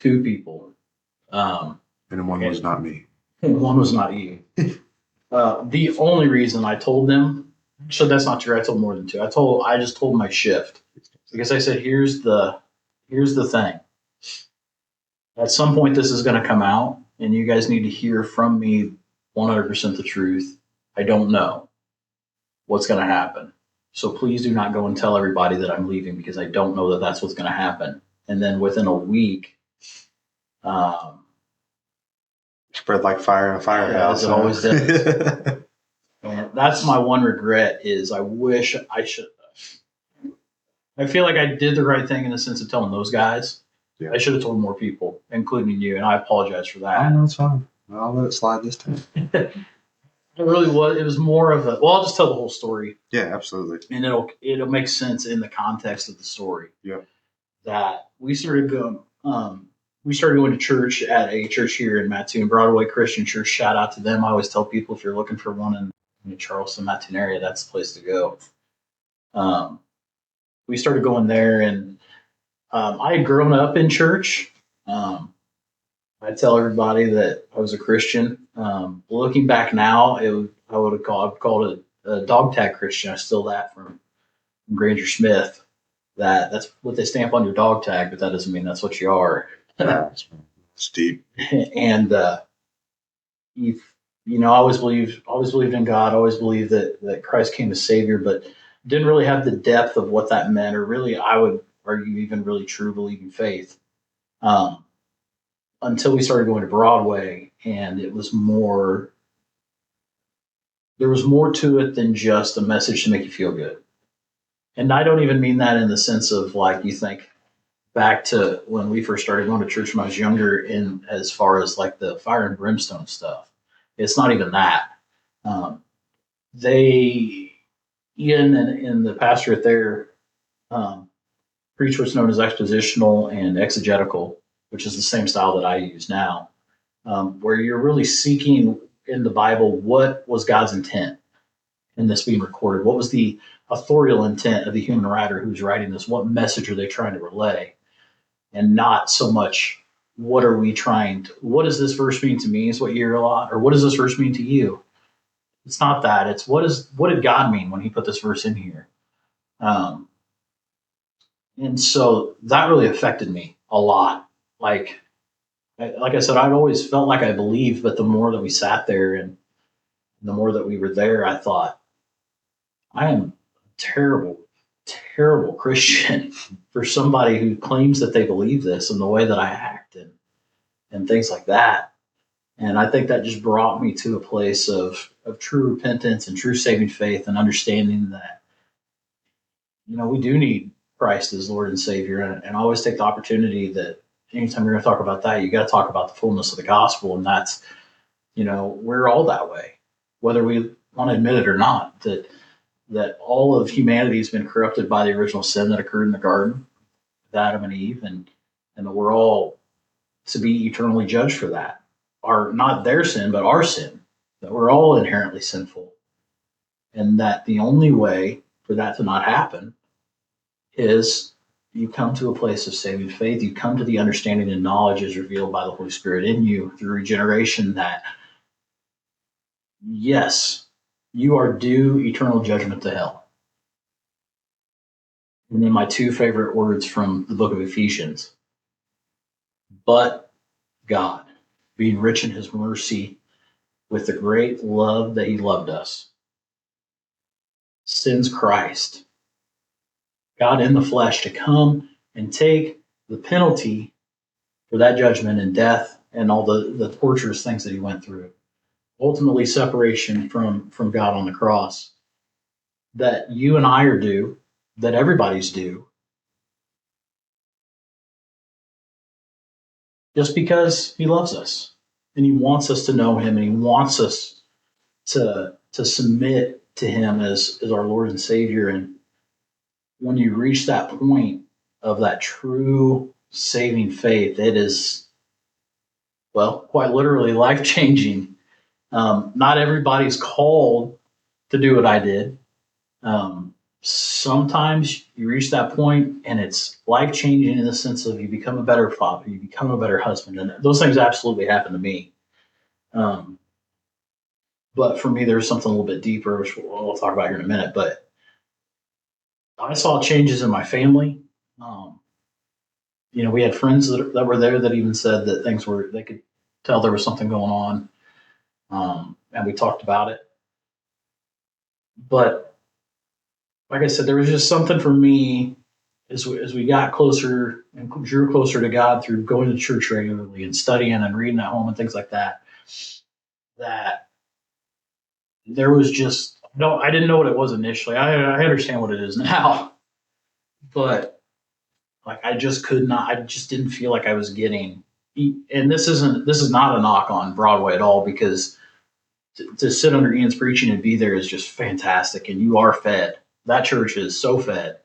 two people, and one was not me. One was not you. The only reason I told them, so that's not true. I told more than two. I just told my shift because I said, here's the thing. At some point, this is going to come out, and you guys need to hear from me 100% the truth. I don't know what's going to happen. So please do not go and tell everybody that I'm leaving because I don't know that that's what's going to happen. And then within a week, spread like fire in a firehouse. It always does. And that's my one regret is I wish I should. I feel like I did the right thing in the sense of telling those guys. Yeah. I should have told more people, including you, and I apologize for that. Oh, no, it's fine. I'll let it slide this time. It really was. It was more of a. Well, I'll just tell the whole story. Yeah, absolutely. And it'll make sense in the context of the story. Yeah. That we started going. We started going to church at a church here in Mattoon, Broadway Christian Church. Shout out to them. I always tell people if you're looking for one in the Charleston, Mattoon area, that's the place to go. We started going there, and I had grown up in church. I tell everybody that I was a Christian. Looking back now, I would call it a dog tag Christian. I stole that from Granger Smith. That's what they stamp on your dog tag, but that doesn't mean that's what you are. It's deep. And I always believed in God. Always believed that Christ came as Savior, but didn't really have the depth of what that meant, or really, I would argue, even really true believing faith. Until we started going to Broadway, and it was more. There was more to it than just a message to make you feel good. And I don't even mean that in the sense of like you think back to when we first started going to church when I was younger, in as far as like the fire and brimstone stuff. It's not even that. Ian and the pastorate there preach what's known as expositional and exegetical, which is the same style that I use now, where you're really seeking in the Bible what was God's intent in this being recorded. What was the authorial intent of the human writer who's writing this? What message are they trying to relay? And not so much what does this verse mean to me is what you hear a lot, or what does this verse mean to you? It's not that. It's what did God mean when he put this verse in here? And so that really affected me a lot. Like I said, I've always felt like I believed, but the more that we sat there and the more that we were there, I thought, I am a terrible, terrible Christian for somebody who claims that they believe this and the way that I act and things like that. And I think that just brought me to a place of true repentance and true saving faith and understanding that, we do need Christ as Lord and Savior. And I always take the opportunity that anytime you're going to talk about that, you got to talk about the fullness of the gospel. And that's, we're all that way, whether we want to admit it or not, that that all of humanity has been corrupted by the original sin that occurred in the garden with Adam and Eve, and that we're all to be eternally judged for that. Not their sin, but our sin, that we're all inherently sinful. And that the only way for that to not happen is you come to a place of saving faith. You come to the understanding and knowledge as revealed by the Holy Spirit in you through regeneration that, yes, you are due eternal judgment to hell. And then my two favorite words from the book of Ephesians. But God, being rich in his mercy, with the great love that he loved us, sends Christ, God in the flesh, to come and take the penalty for that judgment and death and all the torturous things that he went through. Ultimately, separation from God on the cross that you and I are due, that everybody's due, just because he loves us and he wants us to know him and he wants us to submit to him as our Lord and Savior. And when you reach that point of that true saving faith, it is, well, quite literally life-changing. Not everybody's called to do what I did. Sometimes you reach that point and it's life-changing in the sense of you become a better father, you become a better husband, and those things absolutely happen to me. But for me, there's something a little bit deeper, which we'll talk about here in a minute. But I saw changes in my family. We had friends that were there that even said that they could tell there was something going on. And we talked about it. But like I said, there was just something for me as we got closer and drew closer to God through going to church regularly and studying and reading at home and things like that, that there was just, no, I didn't know what it was initially. I understand what it is now, but like I just didn't feel like I was getting, and this is not a knock on Broadway at all, because to sit under Ian's preaching and be there is just fantastic, and you are fed. That church is so fed.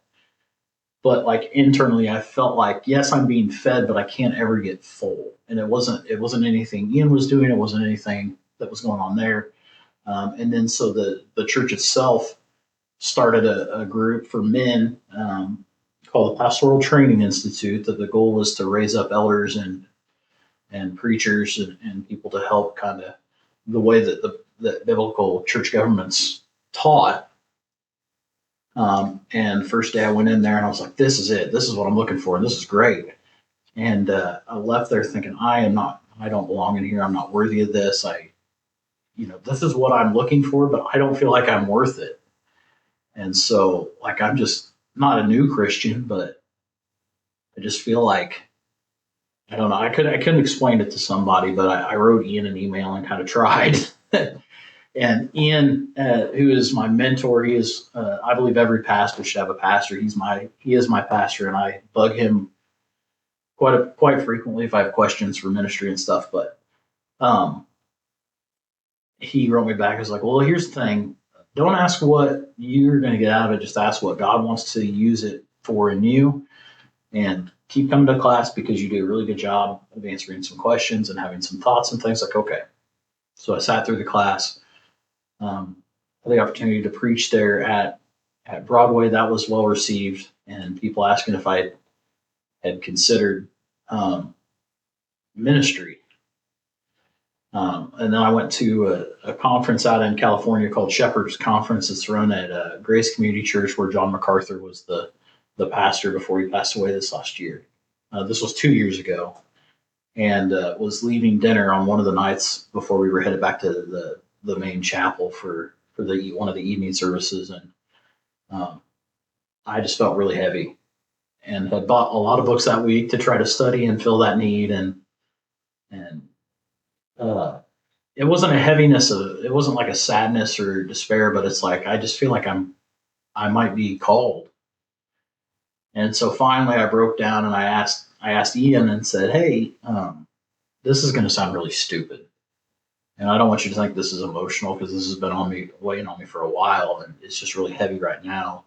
But like internally, I felt like, yes, I'm being fed, but I can't ever get full. And it wasn't anything Ian was doing. It wasn't anything that was going on there. And then so the church itself started a group for men called the Pastoral Training Institute, that the goal was to raise up elders and preachers and people to help kind of the way that the biblical church government's taught. And first day I went in there and I was like, this is it. This is what I'm looking for. And this is great. And I left there thinking, I don't belong in here. I'm not worthy of this. This is what I'm looking for, but I don't feel like I'm worth it. And so like, I'm just not a new Christian, but I just feel like, I don't know. I couldn't explain it to somebody, but I wrote Ian an email and kind of tried. And Ian, who is my mentor, he is, I believe every pastor should have a pastor. He is my pastor, and I bug him quite frequently if I have questions for ministry and stuff. But he wrote me back. He was like, well, here's the thing. Don't ask what you're going to get out of it. Just ask what God wants to use it for in you, and keep coming to class because you do a really good job of answering some questions and having some thoughts and things. Like, okay. So I sat through the class. Had the opportunity to preach there at Broadway. That was well received, and people asking if I had considered ministry. And then I went to a conference out in California called Shepherd's Conference. It's run at Grace Community Church, where John MacArthur was the pastor before he passed away this last year. This was 2 years ago, and was leaving dinner on one of the nights before we were headed back to the main chapel for one of the evening services. And I just felt really heavy, and had bought a lot of books that week to try to study and fill that need. And it wasn't a heaviness it wasn't like a sadness or despair, but it's like, I just feel like I might be called. And so finally I broke down and I asked Ian and said, hey, this is going to sound really stupid, And I don't want you to think this is emotional because this has been weighing on me for a while, and it's just really heavy right now.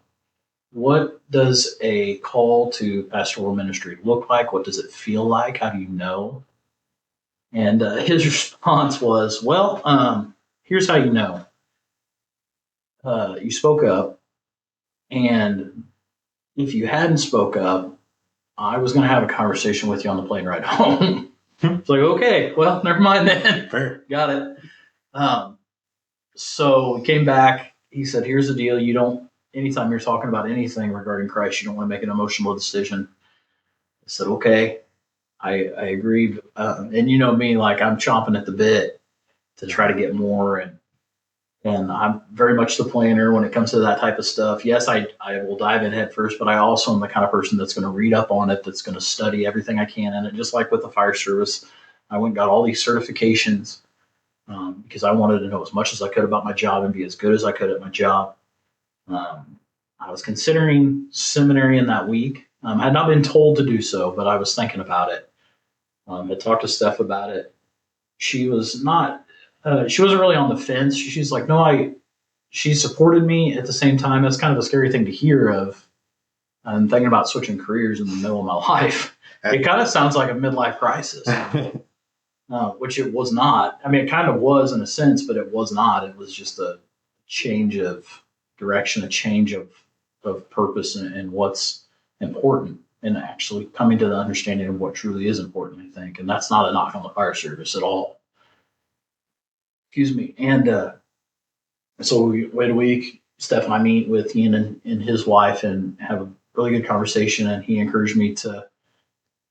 What does a call to pastoral ministry look like? What does it feel like? How do you know? And his response was, well, here's how you know. You spoke up, and if you hadn't spoke up, I was going to have a conversation with you on the plane ride home. It's like, okay, well, never mind then. Fair. Got it. So we came back. He said, here's the deal. You don't, anytime you're talking about anything regarding Christ, you don't want to make an emotional decision. I said, okay, I agree. And you know me, like I'm chomping at the bit to try to get more. And I'm very much the planner when it comes to that type of stuff. Yes, I will dive in head first, but I also am the kind of person that's going to read up on it, that's going to study everything I can in it. Just like with the fire service, I went and got all these certifications because I wanted to know as much as I could about my job and be as good as I could at my job. I was considering seminary in that week. I had not been told to do so, but I was thinking about it. I talked to Steph about it. She was not. She wasn't really on the fence. She's like, no, she supported me at the same time. That's kind of a scary thing to hear of. I'm thinking about switching careers in the middle of my life. It kind of sounds like a midlife crisis, which it was not. I mean, it kind of was in a sense, but it was not. It was just a change of direction, a change of purpose and what's important, and actually coming to the understanding of what truly is important, I think. And that's not a knock on the fire service at all. Excuse me. And so we wait a week. Steph and I meet with Ian and his wife and have a really good conversation. And he encouraged me to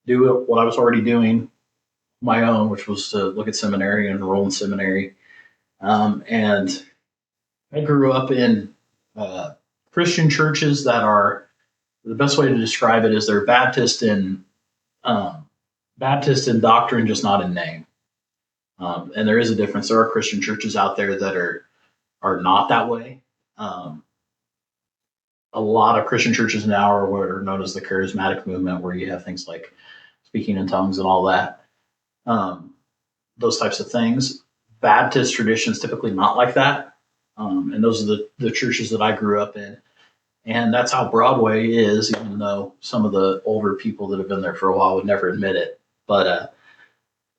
do what I was already doing, my own, which was to look at seminary and enroll in seminary. And I grew up in Christian churches that are, the best way to describe it is they're Baptist in doctrine, just not in name. And there is a difference. There are Christian churches out there that are not that way. A lot of Christian churches now are what are known as the charismatic movement, where you have things like speaking in tongues and all that, those types of things. Baptist traditions typically not like that, and those are the churches that I grew up in. And that's how Broadway is, even though some of the older people that have been there for a while would never admit it. But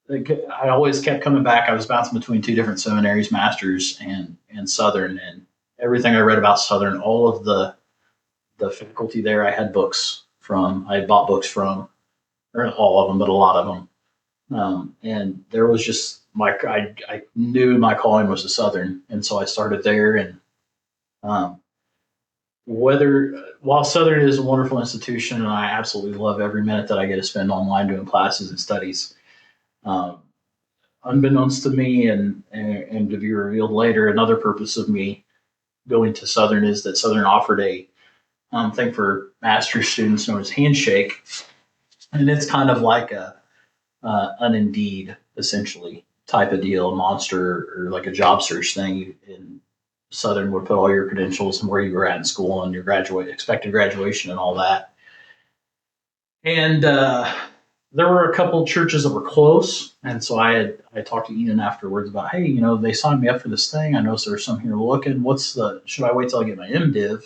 I always kept coming back. I was bouncing between two different seminaries, Masters and Southern, and everything I read about Southern, all of the faculty there, I had books from. I had bought books from, or all of them, but a lot of them. And there was just I knew my calling was to Southern, and so I started there. And while Southern is a wonderful institution, and I absolutely love every minute that I get to spend online doing classes and studies. Unbeknownst to me and to be revealed later, another purpose of me going to Southern is that Southern offered a thing for master's students known as Handshake, and it's kind of like an Indeed essentially type of deal, a Monster or like a job search thing. And Southern would put all your credentials and where you were at in school and your expected graduation and all that. And there were a couple churches that were close, and so I talked to Ian afterwards about, hey, they signed me up for this thing. I noticed there's some here looking. Should I wait till I get my MDiv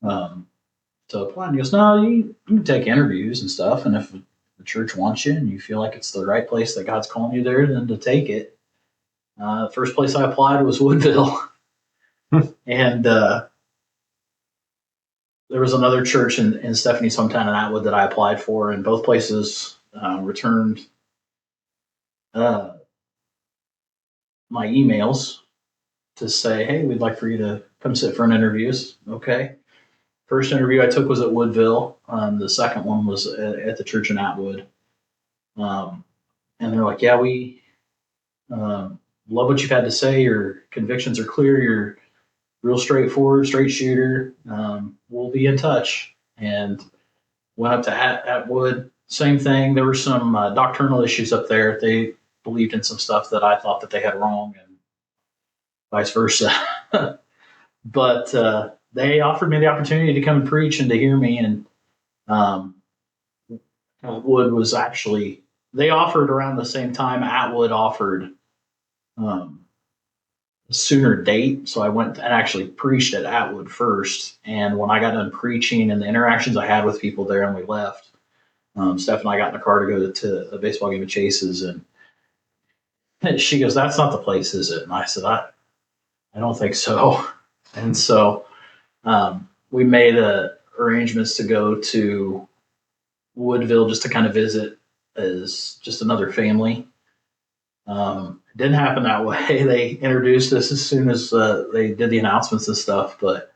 to apply? And he goes, no, you can take interviews and stuff, and if the church wants you and you feel like it's the right place that God's calling you there, then to take it. The first place I applied was Woodville, and there was another church in Stephanie's hometown in Atwood that I applied for, and both places returned my emails to say, hey, we'd like for you to come sit for an interview. Okay. First interview I took was at Woodville. The second one was at the church in Atwood. And they're like, yeah, we love what you've had to say. Your convictions are clear. You're real straightforward, straight shooter. We'll be in touch. And went up to Atwood. Same thing. There were some doctrinal issues up there. They believed in some stuff that I thought that they had wrong, and vice versa. But they offered me the opportunity to come and preach and to hear me. And Atwood was actually, they offered around the same time Atwood offered a sooner date. So I went and actually preached at Atwood first. And when I got done preaching and the interactions I had with people there and we left, Steph and I got in the car to go to a baseball game at Chase's. And she goes, "That's not the place, is it?" And I said, I don't think so. And so we made arrangements to go to Woodville just to kind of visit as just another family. It didn't happen that way. They introduced us as soon as they did the announcements and stuff, but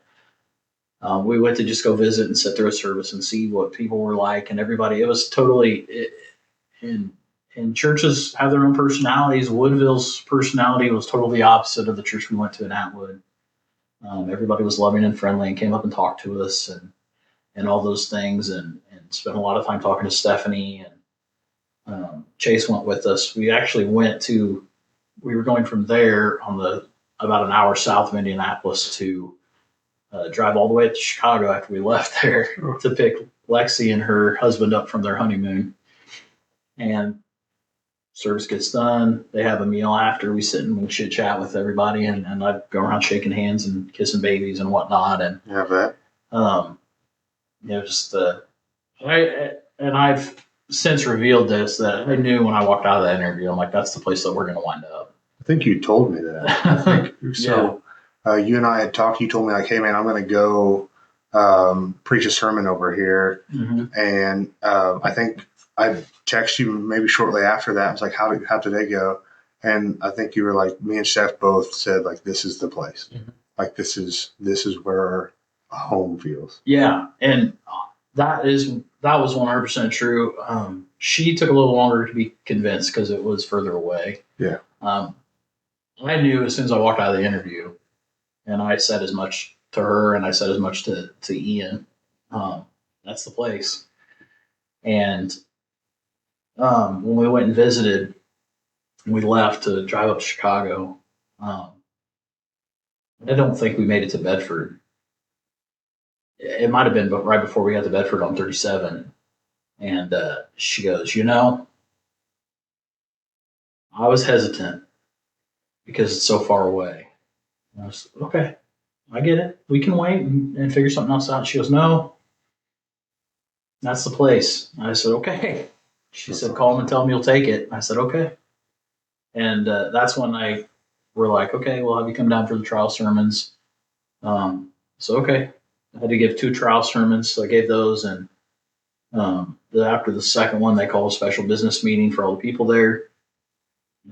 we went to just go visit and sit through a service and see what people were like, and everybody. It was totally and churches have their own personalities. Woodville's personality was totally opposite of the church we went to in Atwood. Everybody was loving and friendly and came up and talked to us and all those things, and spent a lot of time talking to Stephanie, and Chase went with us. We actually we were going from there on about an hour south of Indianapolis to drive all the way to Chicago after we left there to pick Lexi and her husband up from their honeymoon. And service gets done. They have a meal after. We sit and we chit chat with everybody, and I go around shaking hands and kissing babies and whatnot. And yeah, that. Just I've since revealed this, that I knew when I walked out of that interview, I'm like, that's the place that we're going to wind up. I think you told me that. I think so. Yeah. You and I had talked. You told me like, "Hey man, I'm going to go preach a sermon over here," and I think I texted you maybe shortly after that. I was like, how did they go? And I think you were like, me and Steph both said like, this is the place. Like this is where home feels. Yeah, and that was 100% true. She took a little longer to be convinced because it was further away. Yeah. I knew as soon as I walked out of the interview, and I said as much to her, and I said as much to Ian. That's the place. And when we went and visited, we left to drive up to Chicago. I don't think we made it to Bedford. It might have been right before we got to Bedford on 37. And she goes, I was hesitant because it's so far away. And I was, okay, I get it. We can wait and figure something else out. She goes, no, that's the place. I said, okay. She said, call him and tell him you'll take it. I said, okay. And that's when we're like, okay, we'll have you come down for the trial sermons. So, okay. I had to give 2 trial sermons, so I gave those. And after the second one, they called a special business meeting for all the people there.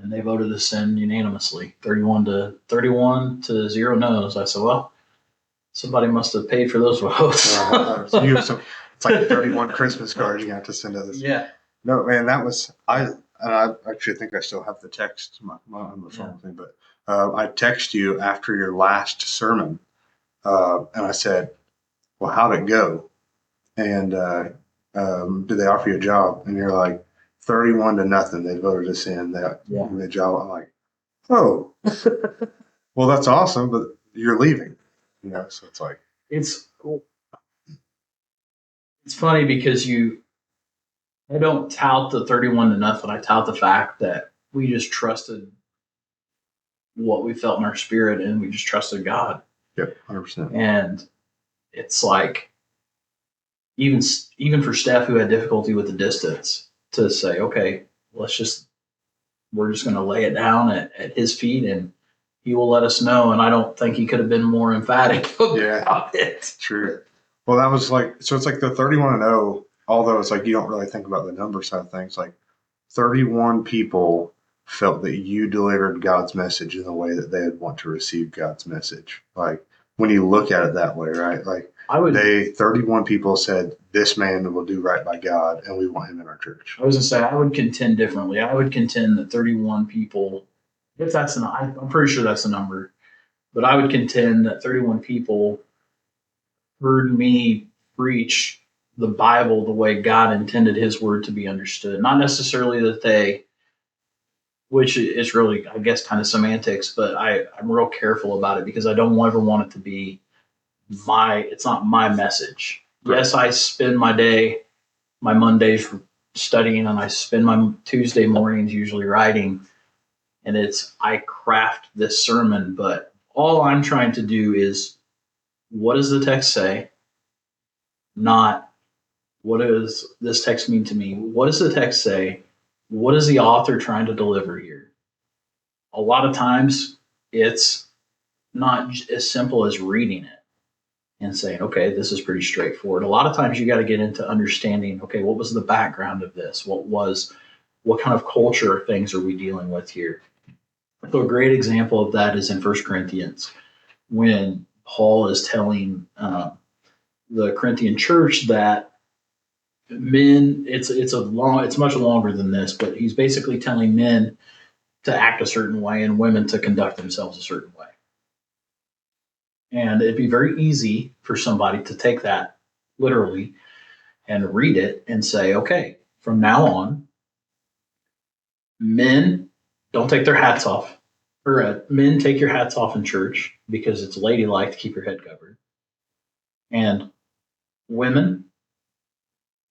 And they voted us in unanimously, 31 to 0 no's. I said, well, somebody must have paid for those votes. So it's like 31 Christmas cards you have to send us. Yeah. No, man, that was I actually think I still have the text on the phone thing, but I text you after your last sermon, and I said, "Well, how'd it go? And did they offer you a job?" And you're like, 31 to nothing. They voted us in. The job. I'm like, oh, well, that's awesome, but you're leaving, So it's like it's funny because I don't tout the 31 to nothing. I tout the fact that we just trusted what we felt in our spirit, and we just trusted God. Yep, 100%. And it's like, even for Steph, who had difficulty with the distance, to say, okay, we're just going to lay it down at his feet, and he will let us know. And I don't think he could have been more emphatic about it. True. Well, that was so it's like the 31 and 0. Although it's like you don't really think about the number side of things, like 31 people felt that you delivered God's message in the way that they would want to receive God's message. Like when you look at it that way, right? Like 31 people said, this man will do right by God, and we want him in our church. I was going to say, I would contend differently. I would contend that 31 people, if that's I'm pretty sure that's the number, but I would contend that 31 people heard me preach the Bible the way God intended his word to be understood. Not necessarily that which is really, I guess, kind of semantics, but I'm real careful about it because I don't ever want it to be it's not my message. Right. Yes, I spend my Mondays studying, and I spend my Tuesday mornings usually writing, And I craft this sermon, but all I'm trying to do is, what does the text say? Not, what does this text mean to me? What does the text say? What is the author trying to deliver here? A lot of times it's not as simple as reading it and saying, okay, this is pretty straightforward. A lot of times you got to get into understanding, okay, what was the background of this? What kind of culture or things are we dealing with here? So a great example of that is in 1 Corinthians, when Paul is telling the Corinthian church that men, it's much longer than this, but he's basically telling men to act a certain way and women to conduct themselves a certain way. And it'd be very easy for somebody to take that literally and read it and say, okay, from now on, men don't take their hats off. Or men, take your hats off in church because it's ladylike to keep your head covered. And women,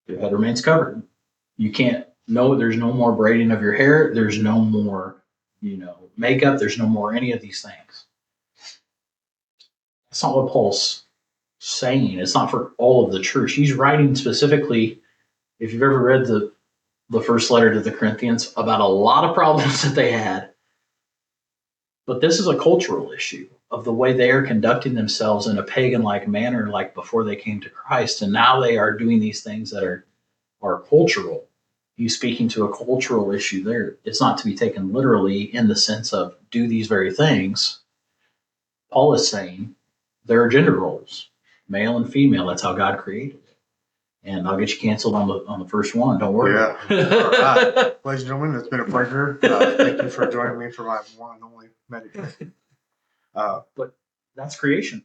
your head remains covered. You can't, there's no more braiding of your hair. There's no more, makeup. There's no more any of these things. That's not what Paul's saying. It's not for all of the church. He's writing specifically, if you've ever read the first letter to the Corinthians, about a lot of problems that they had. But this is a cultural issue of the way they are conducting themselves in a pagan-like manner, like before they came to Christ. And now they are doing these things that are cultural. He's speaking to a cultural issue there. It's not to be taken literally in the sense of do these very things. Paul is saying there are gender roles, male and female. That's how God created it. And I'll get you canceled on the first one. Don't worry. Yeah. All right. Ladies and gentlemen, it's been a pleasure. Thank you for joining me for my one and only MEDCast. But that's creation.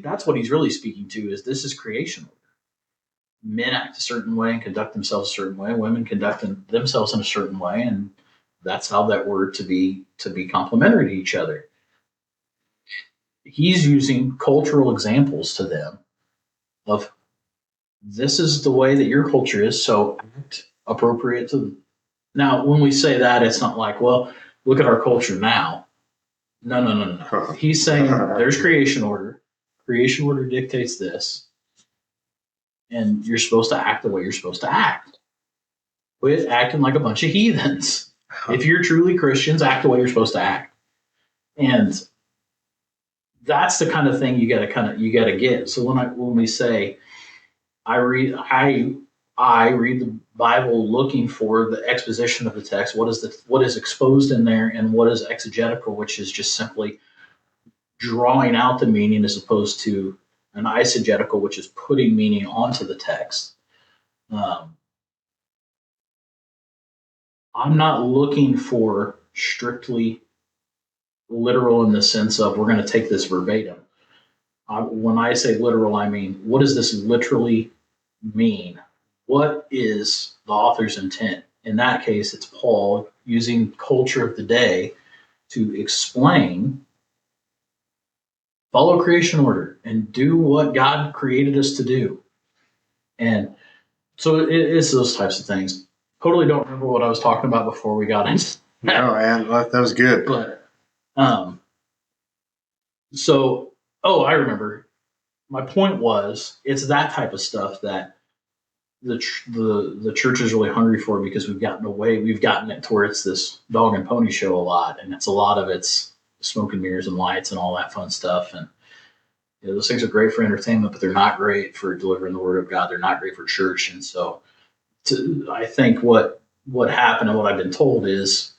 That's what he's really speaking to, is this is creation order. Men act a certain way and conduct themselves a certain way. Women conduct themselves in a certain way. And that's how that we're to be complementary to each other. He's using cultural examples to them of, this is the way that your culture is, so act appropriate to them. Now, when we say that, it's not like, well, look at our culture now. No. He's saying there's creation order. Creation order dictates this. And you're supposed to act the way you're supposed to act. Quit acting like a bunch of heathens. If you're truly Christians, act the way you're supposed to act. And that's the kind of thing you gotta get. So when we say, I read the Bible looking for the exposition of the text. What is exposed in there, and what is exegetical, which is just simply drawing out the meaning, as opposed to an eisegetical, which is putting meaning onto the text. I'm not looking for strictly literal in the sense of we're going to take this verbatim. When I say literal, I mean, what does this literally mean? What is the author's intent? In that case, it's Paul using culture of the day to explain, follow creation order and do what God created us to do. And so it's those types of things. Totally don't remember what I was talking about before we got into that. No, man, that was good. But I remember. My point was, it's that type of stuff that the church is really hungry for, because we've gotten it to where it's this dog and pony show a lot, and it's smoke and mirrors and lights and all that fun stuff. And those things are great for entertainment, but they're not great for delivering the word of God. They're not great for church. And so I think what happened and what I've been told is,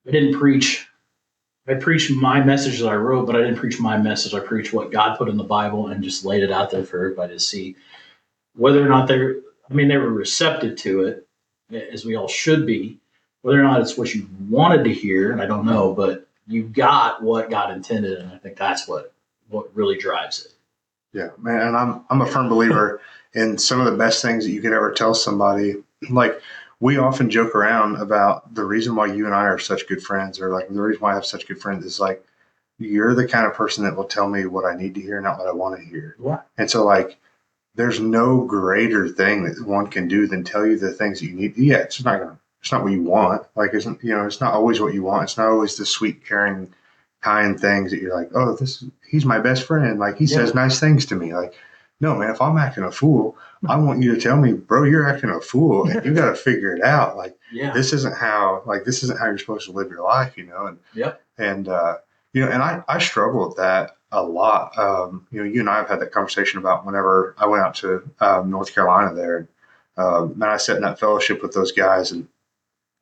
I preached my message that I wrote, but I didn't preach my message. I preached what God put in the Bible and just laid it out there for everybody to see. Whether or not they were receptive to it, as we all should be. Whether or not it's what you wanted to hear, I don't know, but you got what God intended, and I think that's what really drives it. Yeah, man, and I'm a firm believer in some of the best things that you could ever tell somebody. Like, we often joke around about the reason why you and I are such good friends, or like the reason why I have such good friends is like, you're the kind of person that will tell me what I need to hear, not what I want to hear. Yeah. And so, like, there's no greater thing that one can do than tell you the things that you need. Yeah, it's not what you want. Like, isn't, it's not always what you want. It's not always the sweet, caring, kind things that you're like, oh, he's my best friend. Like, he says nice things to me. Like, no, man, if I'm acting a fool, I want you to tell me, bro, you're acting a fool, and you got to figure it out. Like, this isn't how you're supposed to live your life, and and and I struggle with that a lot. You and I have had that conversation about whenever I went out to North Carolina there, and I sat in that fellowship with those guys, and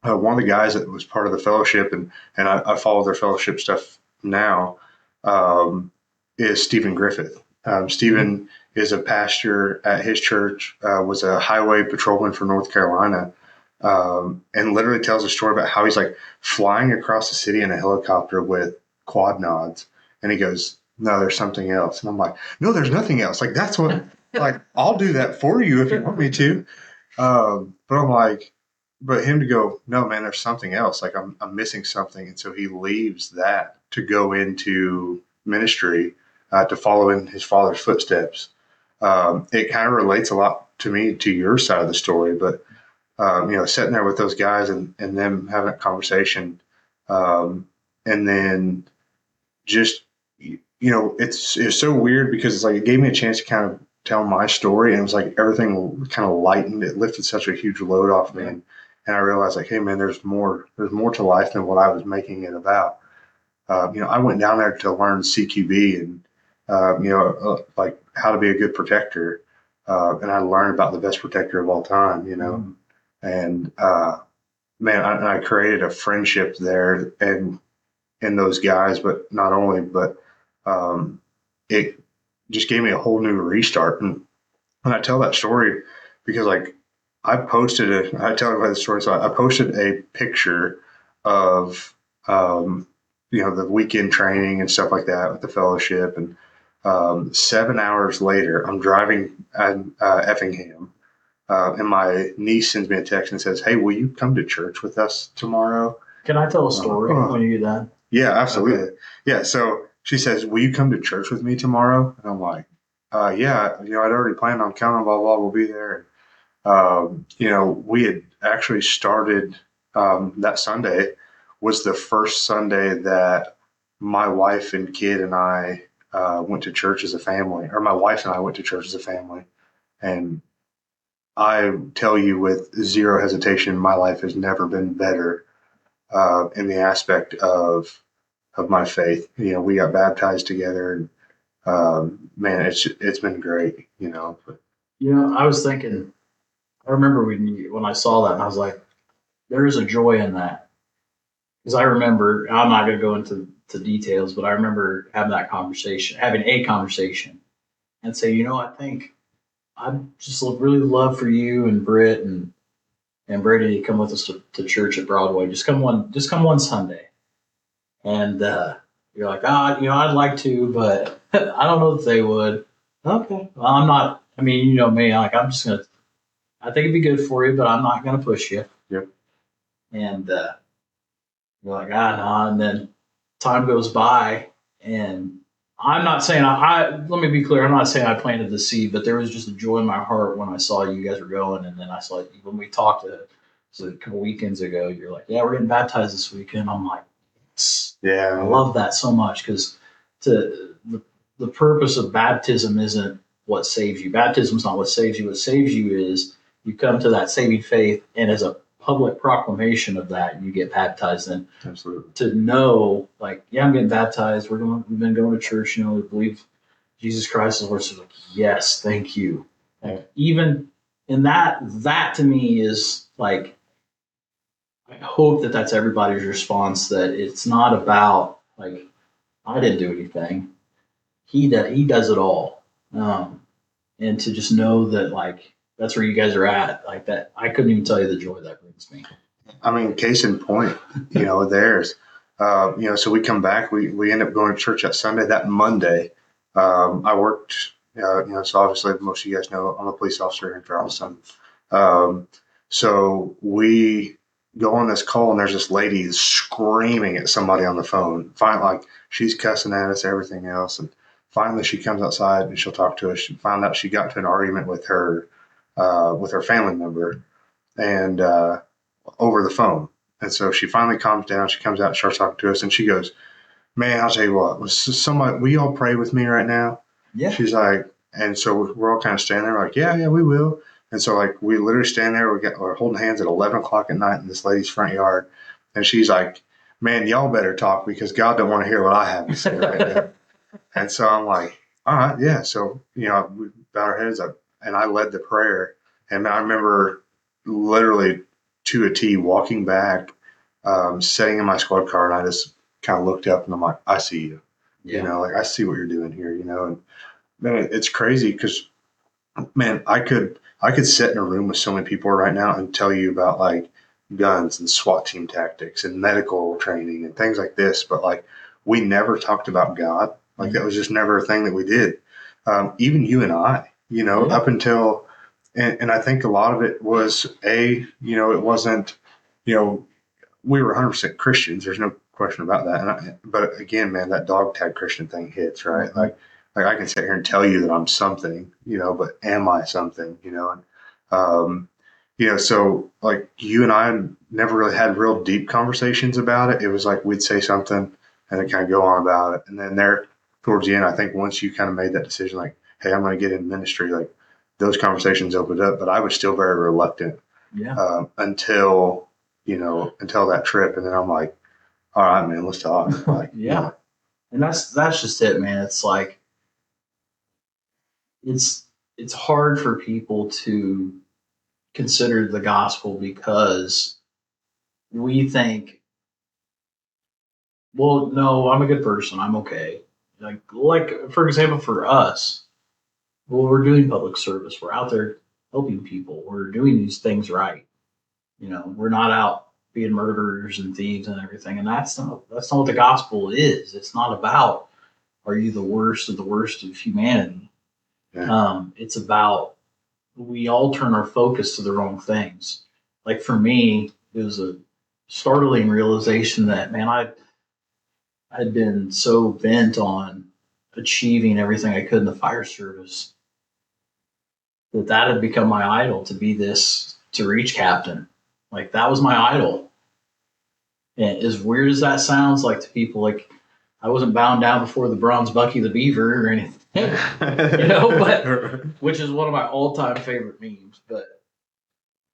one of the guys that was part of the fellowship, and I follow their fellowship stuff now, is Stephen Griffith. Stephen is a pastor at his church, was a highway patrolman for North Carolina, and literally tells a story about how he's like flying across the city in a helicopter with quad nods. And he goes, no, there's something else. And I'm like, no, there's nothing else. Like, that's what, like, I'll do that for you if you want me to. But I'm like, but him to go, no, man, there's something else. Like, I'm missing something. And so he leaves that to go into ministry, to follow in his father's footsteps. It kind of relates a lot to me, to your side of the story, but sitting there with those guys and them having a conversation, and then just, it's so weird because it's like it gave me a chance to kind of tell my story, and it was like everything kind of lightened. It lifted such a huge load off me, and I realized like, hey man, there's more to life than what I was making it about. I went down there to learn CQB and like how to be a good protector, and I learned about the best protector of all time. And man, I created a friendship there and in those guys, but not only, but it just gave me a whole new restart. And when I tell that story, because like I tell everybody the story. So I posted a picture of, the weekend training and stuff like that with the fellowship. And 7 hours later, I'm driving at Effingham. And my niece sends me a text and says, hey, will you come to church with us tomorrow? Can I tell a story when you do that? Yeah, absolutely. Okay. Yeah. So she says, will you come to church with me tomorrow? And I'm like, yeah, I'd already planned on coming, blah, blah, we'll be there. We had actually started, that Sunday was the first Sunday that my wife and kid and I went to church as a family, or my wife and I went to church as a family. And I tell you with zero hesitation, my life has never been better in the aspect of my faith. We got baptized together, and man, it's been great. But, I was thinking. I remember when I saw that, and I was like, "There is a joy in that." Because I remember, I'm not going to go into details, but I remember having a conversation, and say, I think I'd just really love for you and Britt and Brady to come with us to church at Broadway. Just come one Sunday. And you're like, I'd like to, but I don't know if they would. Okay. Well, I'm not. I mean, you know me. Like, I'm just gonna. I think it'd be good for you, but I'm not gonna push you. Yep. And you're like, no. And then time goes by, and I'm not saying let me be clear. I'm not saying I planted the seed, but there was just a joy in my heart when I saw you guys were going, and then I saw when we talked a couple weekends ago. You're like, yeah, we're getting baptized this weekend. I'm like, yeah, I love that so much because the purpose of baptism isn't what saves you. Baptism is not what saves you. What saves you is you come to that saving faith, and as a public proclamation of that, you get baptized. And absolutely to know, like, yeah, I'm getting baptized. We've been going to church. We believe Jesus Christ is Lord. So like, yes, thank you. Like, even in that to me is like, I hope that's everybody's response. That it's not about like, I didn't do anything. He does it all. And to just know that, like, that's where you guys are at, like that, I couldn't even tell you the joy that brings me. I mean, case in point, theirs. So we come back, we end up going to church that Sunday. That Monday, I worked. So obviously, most of you guys know I'm a police officer in Charleston. So we go on this call, and there's this lady screaming at somebody on the phone. Finally, like, she's cussing at us, everything else, and finally, she comes outside and she'll talk to us. She found out she got into an argument with her family member, and over the phone. And so she finally calms down. She comes out and starts talking to us, and she goes, "Man, I'll tell you what, was somebody, will y'all pray with me right now?" Yeah. She's like, and so we're all kind of standing there like, yeah, we will. And so like we literally stand there, we're holding hands at 11 o'clock at night in this lady's front yard. And she's like, "Man, y'all better talk because God don't want to hear what I have to say right now." And so I'm like, all right, yeah. So, we bowed our heads up and I led the prayer. And I remember literally to a T walking back, sitting in my squad car, and I just kind of looked up and I'm like, "I see you." Yeah. Like I see what you're doing here, and man, it's crazy because, man, I could sit in a room with so many people right now and tell you about like guns and SWAT team tactics and medical training and things like this, but like we never talked about God. Like that was just never a thing that we did. Even you and I, up until, and I think a lot of it was it wasn't, we were 100% Christians. There's no question about that. But again, man, that dog tag Christian thing hits, right? Mm-hmm. Like I can sit here and tell you that I'm something, but am I something, so like you and I never really had real deep conversations about it. It was like we'd say something and then kind of go on about it. And then there towards the end, I think once you kind of made that decision, like, hey, I'm going to get in ministry, like those conversations opened up, but I was still very reluctant until that trip. And then I'm like, all right, man, let's talk. Like, yeah. And that's just it, man. It's like, it's hard for people to consider the gospel because we think, well, no, I'm a good person. I'm okay. Like for example, for us, well, we're doing public service. We're out there helping people. We're doing these things right. We're not out being murderers and thieves and everything. And that's not what the gospel is. It's not about, are you the worst of humanity? Yeah. It's about, we all turn our focus to the wrong things. Like for me, it was a startling realization that, man, I'd been so bent on achieving everything I could in the fire service that had become my idol, to reach captain. Like that was my idol. And as weird as that sounds like to people, like I wasn't bound down before the bronze Bucky the Beaver or anything, but which is one of my all-time favorite memes. But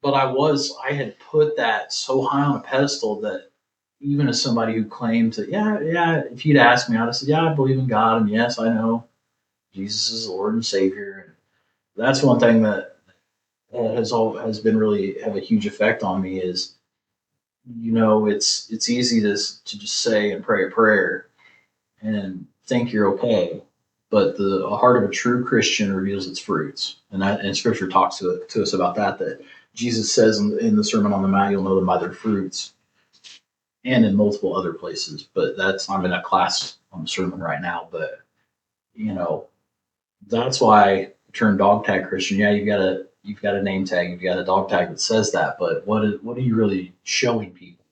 I had put that so high on a pedestal that even as somebody who claimed to, if you'd asked me, I'd have said, yeah, I believe in God, and yes, I know Jesus is Lord and Savior. And that's one thing that has been really have a huge effect on me is, it's easy to just say and pray a prayer and think you're okay, but the heart of a true Christian reveals its fruits, and Scripture talks to us about that Jesus says in the Sermon on the Mount, you'll know them by their fruits, and in multiple other places. But I'm in a class on the sermon right now, but that's why I turned dog tag Christian. Yeah, you've got a name tag, you've got a dog tag that says that, but what are you really showing people?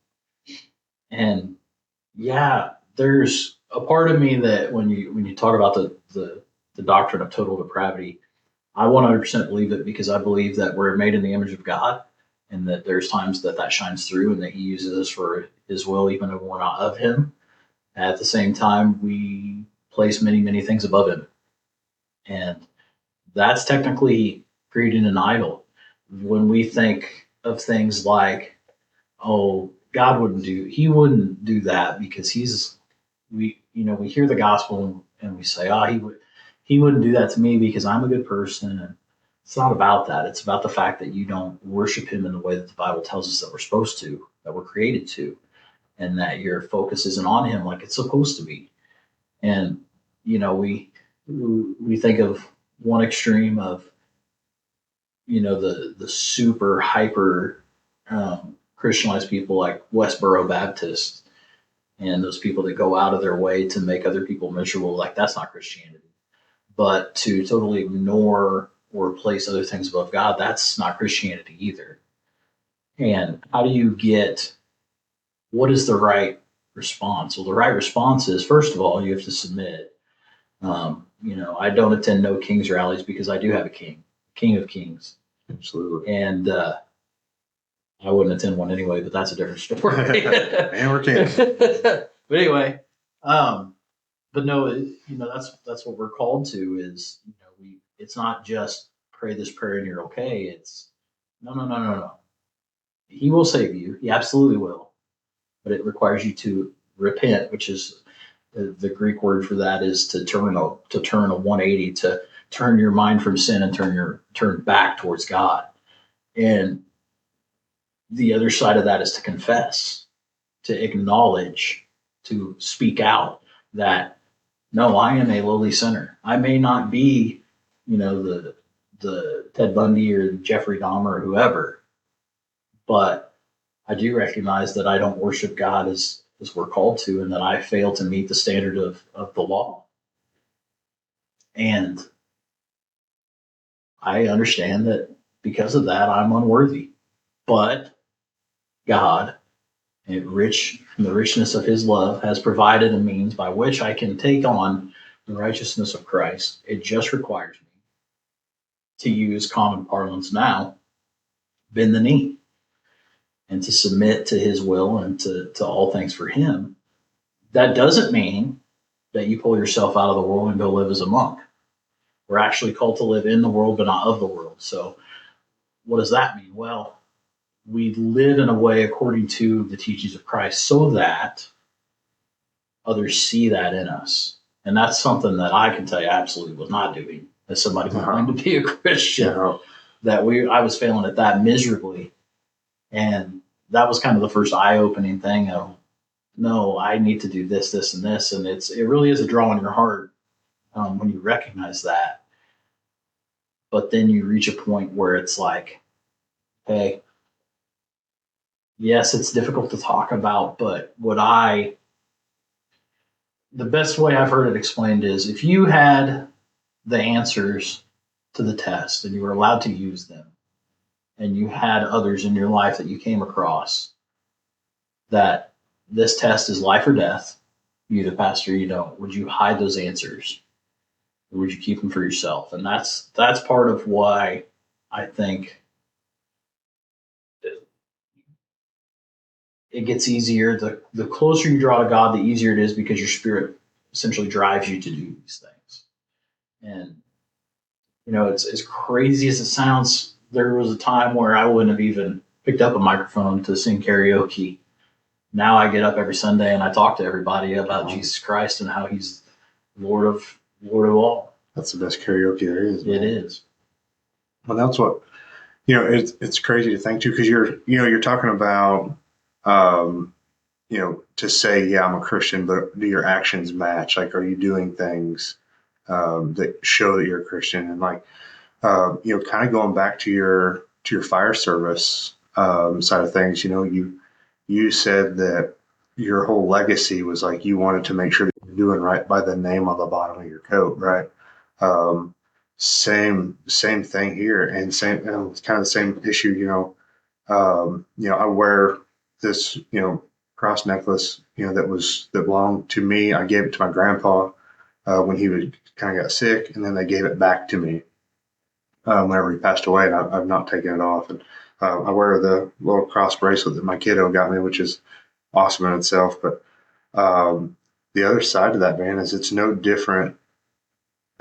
And yeah, there's a part of me that when you talk about the doctrine of total depravity, I 100% believe it, because I believe that we're made in the image of God, and that there's times that shines through, and that He uses us for His will, even if we're not of Him. At the same time, we place many, many things above Him, and that's technically creating an idol. When we think of things like, oh, God wouldn't do that because we hear the gospel and we say, he wouldn't do that to me because I'm a good person. And it's not about that. It's about the fact that you don't worship Him in the way that the Bible tells us that we're supposed to, that we're created to, and that your focus isn't on Him like it's supposed to be. And we think of one extreme of the super hyper Christianized people like Westboro Baptist, and those people that go out of their way to make other people miserable. Like that's not Christianity. But to totally ignore or place other things above God, that's not Christianity either. And how do you what is the right response? Well, the right response is, first of all, you have to submit. I don't attend No Kings rallies because I do have a king of kings. Absolutely. And I wouldn't attend one anyway, but that's a different story. And we're kidding. But anyway, but no, that's what we're called to is, it's not just pray this prayer and you're okay. It's no. He will save you. He absolutely will. But it requires you to repent, which is the Greek word for that is to turn a 180, to turn your mind from sin and turn back towards God. And the other side of that is to confess, to acknowledge, to speak out that no, I am a lowly sinner. I may not be, the Ted Bundy or Jeffrey Dahmer or whoever, but I do recognize that I don't worship God as we're called to, and that I fail to meet the standard of the law. And I understand that because of that, I'm unworthy. But God, in the richness of his love, has provided a means by which I can take on the righteousness of Christ. It just requires me to use common parlance now, bend the knee, and to submit to his will and to all things for him. That doesn't mean that you pull yourself out of the world and go live as a monk. We're actually called to live in the world, but not of the world. So what does that mean? Well, we live in a way according to the teachings of Christ so that others see that in us. And that's something that I can tell you I absolutely was not doing as somebody who wanted to be a Christian. That I was failing at that miserably. And that was kind of the first eye-opening thing of, no, I need to do this, this, and this. And it really is a draw in your heart when you recognize that. But then you reach a point where it's like, hey, yes, it's difficult to talk about, but the best way I've heard it explained is if you had the answers to the test and you were allowed to use them, and you had others in your life that you came across that this test is life or death, you the pastor, you don't, would you hide those answers? Or would you keep them for yourself? And that's part of why I think it gets easier. The closer you draw to God, the easier it is because your spirit essentially drives you to do these things. And, it's as crazy as it sounds. There was a time where I wouldn't have even picked up a microphone to sing karaoke. Now I get up every Sunday and I talk to everybody about Jesus Christ and how he's Lord of all. That's the best karaoke there is. Man. It is. Well, that's what, it's crazy to think too, because you're talking about, to say, yeah, I'm a Christian, but do your actions match? Like, are you doing things that show that you're a Christian? And like, kind of going back to your fire service side of things, you said that your whole legacy was like you wanted to make sure that you're doing right by the name on the bottom of your coat, right? Same thing here, and it's kind of the same issue. I wear this cross necklace that belonged to me. I gave it to my grandpa when he kind of got sick, and then they gave it back to me whenever he passed away, and I've not taken it off. And I wear the little cross bracelet that my kiddo got me, which is awesome in itself. But the other side of that, man, is it's no different.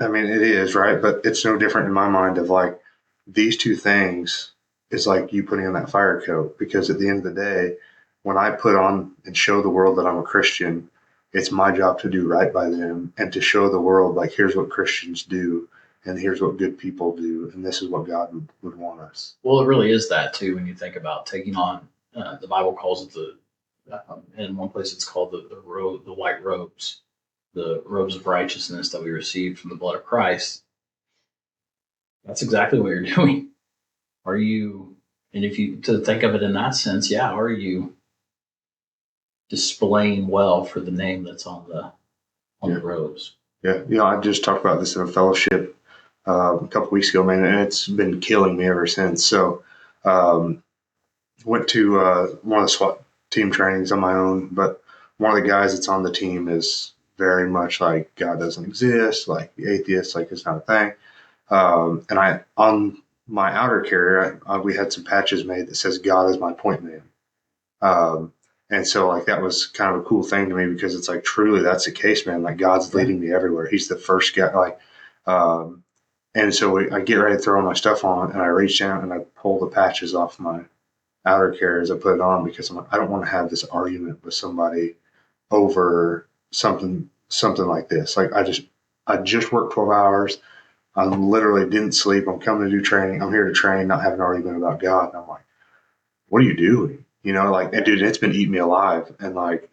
I mean, it is, right? But it's no different in my mind of like these two things is like you putting on that fire coat, because at the end of the day, when I put on and show the world that I'm a Christian, it's my job to do right by them and to show the world, like, here's what Christians do and here's what good people do. And this is what God would want us. Well, it really is that too. When you think about taking on, the Bible calls it in one place it's called the white robes, the robes of righteousness that we received from the blood of Christ. That's exactly what you're doing. Are you, and if you, to think of it in that sense, yeah, are you displaying well for the name that's on the robes? Yeah. I just talked about this in a fellowship a couple weeks ago, man, and it's been killing me ever since. So, went to one of the SWAT team trainings on my own, but one of the guys that's on the team is very much like God doesn't exist, like the atheist, like it's not a thing. And on my outer carrier, we had some patches made that says "God is my point man," and so like that was kind of a cool thing to me because it's like truly that's the case, man. Like God's leading me everywhere. He's the first guy. Like, and so I get ready to throw my stuff on, and I reach down and I pull the patches off my outer carriers. I put it on because I'm like, I don't want to have this argument with somebody over something like this. Like I just worked 12 hours. I literally didn't sleep. I'm coming to do training. I'm here to train, not have an argument about God. And I'm like, what are you doing? You know, like, dude, it's been eating me alive. And like,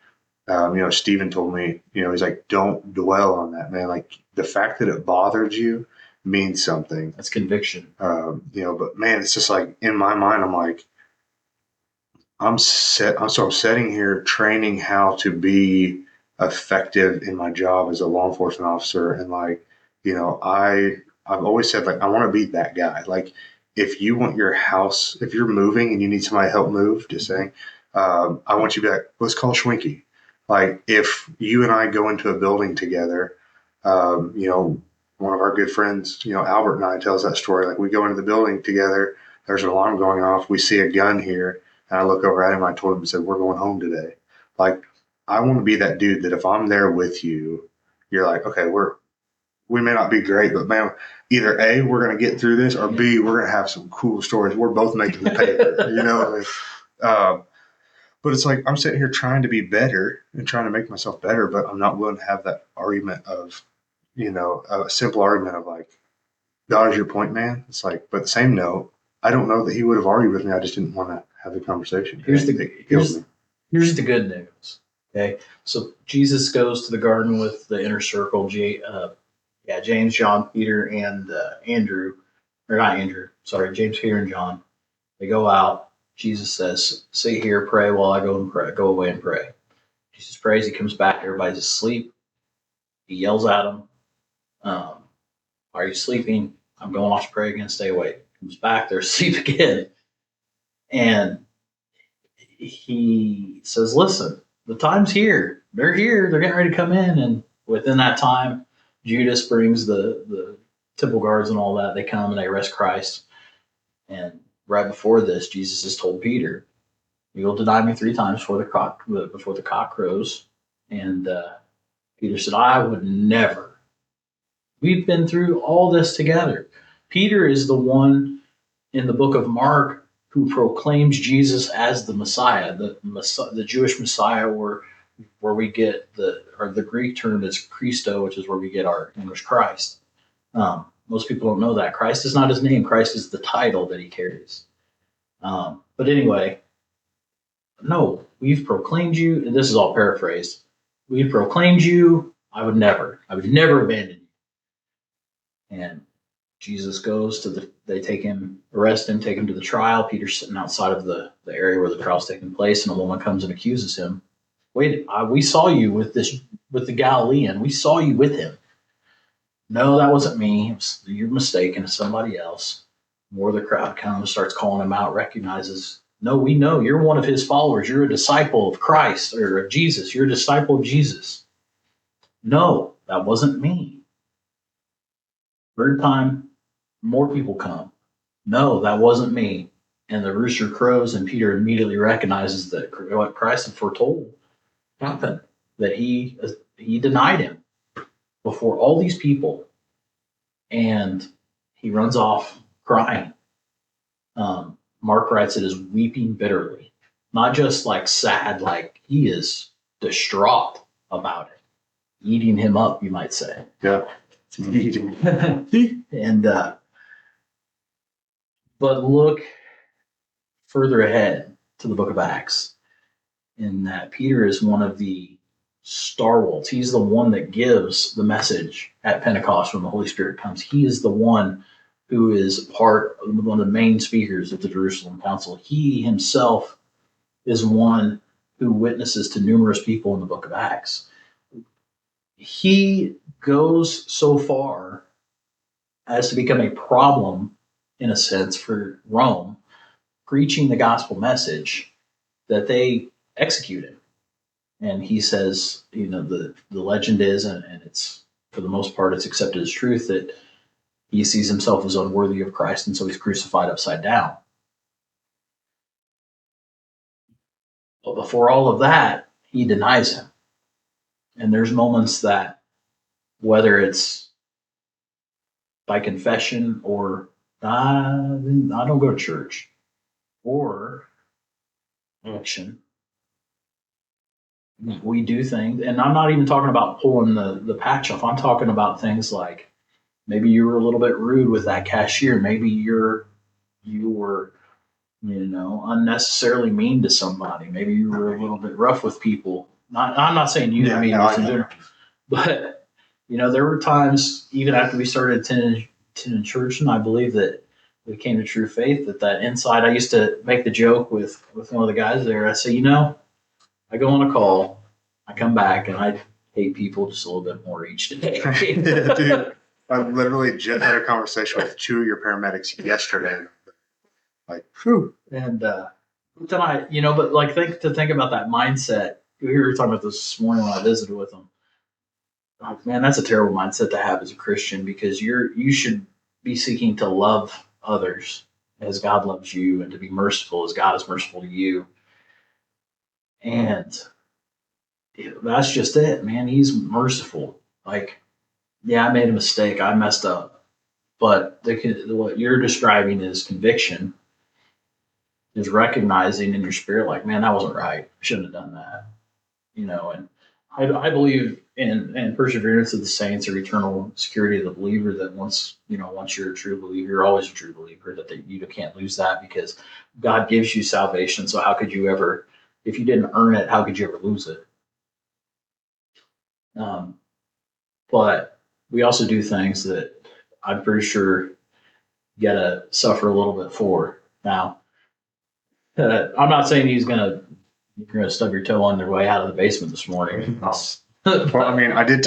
Stephen told me, he's like, don't dwell on that, man. Like the fact that it bothered you means something. That's conviction. But man, it's just like in my mind, I'm like, I'm sitting here training how to be effective in my job as a law enforcement officer. And like, I've always said, like, I want to be that guy. Like, if you want your house, if you're moving and you need somebody to help move, just saying, I want you to be like, let's call Schwinky. Like, if you and I go into a building together, one of our good friends, Albert and I tells that story. Like, we go into the building together, there's an alarm going off, we see a gun here, and I look over at him, I told him, I said, we're going home today. Like, I want to be that dude that if I'm there with you, you're like, okay, we may not be great, but man, either A, we're going to get through this, or B, we're going to have some cool stories. We're both making the paper, but it's like I'm sitting here trying to be better and trying to make myself better, but I'm not willing to have that argument of, a simple argument of like, God is your point man. It's like, but the same note, I don't know that he would have argued with me. I just didn't want to have the conversation. Here's the good news. Okay, so Jesus goes to the garden with the inner circle. James, John, Peter, and Andrew, or not Andrew. Sorry, James, Peter, and John. They go out. Jesus says, "Sit here, pray while I go and pray. Go away and pray." Jesus prays. He comes back. Everybody's asleep. He yells at them, "Are you sleeping? I'm going off to pray again. Stay awake." Comes back. They're asleep again, and he says, "Listen, the time's here. They're here. They're getting ready to come in." And within that time, Judas brings the temple guards and all that. They come and they arrest Christ. And right before this, Jesus has told Peter, "You'll deny me 3 times before the cock crows." And Peter said, "I would never." We've been through all this together. Peter is the one in the book of Mark who proclaims Jesus as the Messiah, the Jewish Messiah, or where we get the Greek term is Christo, which is where we get our English Christ. Most people don't know that. Christ is not his name. Christ is the title that he carries. But anyway, no, we've proclaimed you, and this is all paraphrased. We've proclaimed you. I would never abandon you. And Jesus goes to they arrest him, take him to the trial. Peter's sitting outside of the area where the trial's taking place, and a woman comes and accuses him. "Wait, we saw you with the Galilean. We saw you with him." "No, that wasn't me. You're mistaken. It's somebody else." More of the crowd comes, starts calling him out, recognizes, "No, we know you're one of his followers. You're a disciple of Christ or of Jesus. You're a disciple of Jesus." "No, that wasn't me." Third time, more people come. "No, that wasn't me." And the rooster crows, and Peter immediately recognizes that what Christ had foretold happened, that he denied him before all these people, and he runs off crying. Mark writes it as weeping bitterly, not just like sad, like he is distraught about it, eating him up, you might say. Yeah. And but look further ahead to the book of Acts, in that Peter is one of the stalwarts. He's the one that gives the message at Pentecost when the Holy Spirit comes. He is the one who is one of the main speakers at the Jerusalem Council. He himself is one who witnesses to numerous people in the book of Acts. He goes so far as to become a problem, in a sense, for Rome, preaching the gospel message, that they execute him. And he says, the legend is, and it's, for the most part, it's accepted as truth, that he sees himself as unworthy of Christ, and so he's crucified upside down. But before all of that, he denies him. And there's moments that, whether it's by confession or I don't go to church, or action, we do things. And I'm not even talking about pulling the patch off. I'm talking about things like maybe you were a little bit rude with that cashier. Maybe you were, unnecessarily mean to somebody. Maybe you were a little bit rough with people. I'm not saying you. Yeah, I mean, no, in general. But there were times even after we started attending church, and I believe that we came to true faith. That inside, I used to make the joke with one of the guys there. I say, I go on a call, I come back, and I hate people just a little bit more each day. Yeah, dude. I literally just had a conversation with 2 of your paramedics yesterday. Like, whew. And tonight, but like think about that mindset. We were talking about this morning when I visited with them. Like, man, that's a terrible mindset to have as a Christian, because you should be seeking to love others as God loves you, and to be merciful as God is merciful to you. And that's just it, man. He's merciful. Like, yeah, I made a mistake. I messed up. But what you're describing is conviction, is recognizing in your spirit, like, man, that wasn't right. I shouldn't have done that. And I believe in perseverance of the saints, or eternal security of the believer, that once you're a true believer, you're always a true believer, that you can't lose that, because God gives you salvation. So how could you ever, if you didn't earn it, how could you ever lose it? But we also do things that I'm pretty sure you got to suffer a little bit for. Now, I'm not saying you're going to stub your toe on your way out of the basement this morning. Well, I mean, I did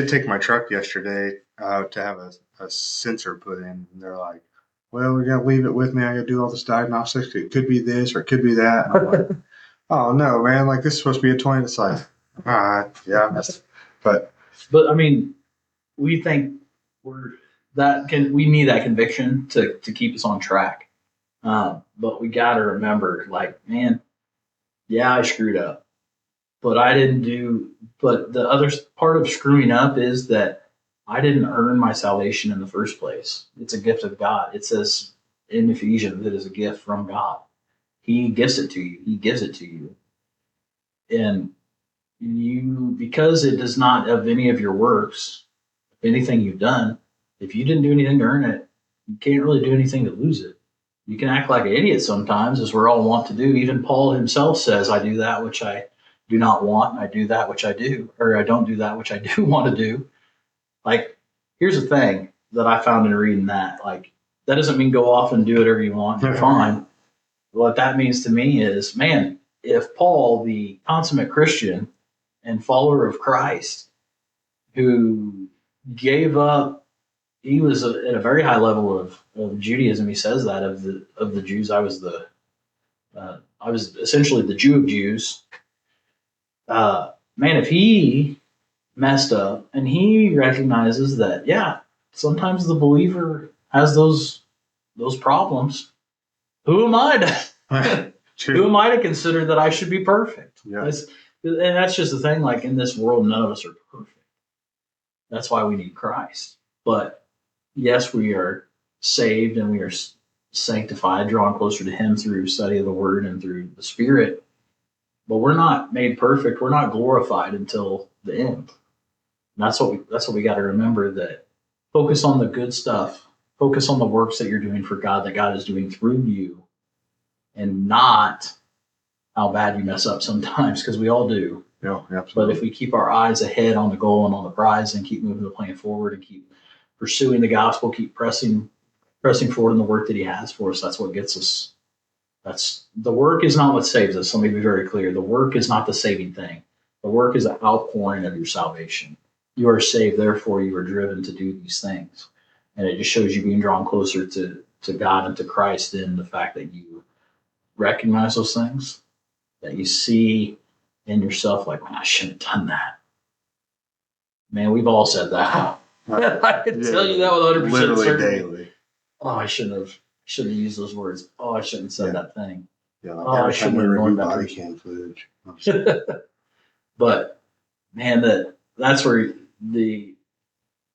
take my truck yesterday to have a sensor put in. And they're like, well, we're going to leave it with me. I got to do all this diagnostics. It could be this or it could be that. And I'm like, oh, no, man. Like, this is supposed to be a 20. It's like, all right, yeah. But I mean, we think we need that conviction to keep us on track. But we got to remember, like, man, yeah, I screwed up, but I didn't do. But the other part of screwing up is that I didn't earn my salvation in the first place. It's a gift of God. It says in Ephesians that it is a gift from God. He gives it to you. He gives it to you, and because it does not of any of your works, anything you've done. If you didn't do anything to earn it, you can't really do anything to lose it. You can act like an idiot sometimes, as we're all wont to do. Even Paul himself says, I do that which I do not want, and I do that which I do, or I don't do that which I do want to do. Like, here's the thing that I found in reading that. Like, that doesn't mean go off and do whatever you want, you're fine. What that means to me is, man, if Paul, the consummate Christian and follower of Christ, who gave up, he was at a very high level of Judaism. He says that of the Jews, I was essentially the Jew of Jews. Man, if he messed up and he recognizes that, yeah, sometimes the believer has those problems. Who am I to consider that I should be perfect? Yeah. And that's just the thing. Like, in this world, none of us are perfect. That's why we need Christ. But yes, we are saved and we are sanctified, drawn closer to Him through study of the Word and through the Spirit. But we're not made perfect. We're not glorified until the end. And that's what we got to remember. That focus on the good stuff. Focus on the works that you're doing for God, that God is doing through you, and not how bad you mess up sometimes, because we all do. Yeah, absolutely. But if we keep our eyes ahead on the goal and on the prize, and keep moving the plan forward, and keep pursuing the gospel, keep pressing forward in the work that He has for us, that's what gets us. The work is not what saves us. Let me be very clear. The work is not the saving thing. The work is an outpouring of your salvation. You are saved, therefore you are driven to do these things. And it just shows you being drawn closer to God and to Christ in the fact that you recognize those things, that you see in yourself, like, man, I shouldn't have done that. Man, we've all said that. I can tell you that with 100% literally certainty. daily. Oh, I shouldn't have used those words. Oh, I shouldn't have said that thing. Yeah, Oh, I every time shouldn't we have review ignored that body person. cam footage. But man, that's where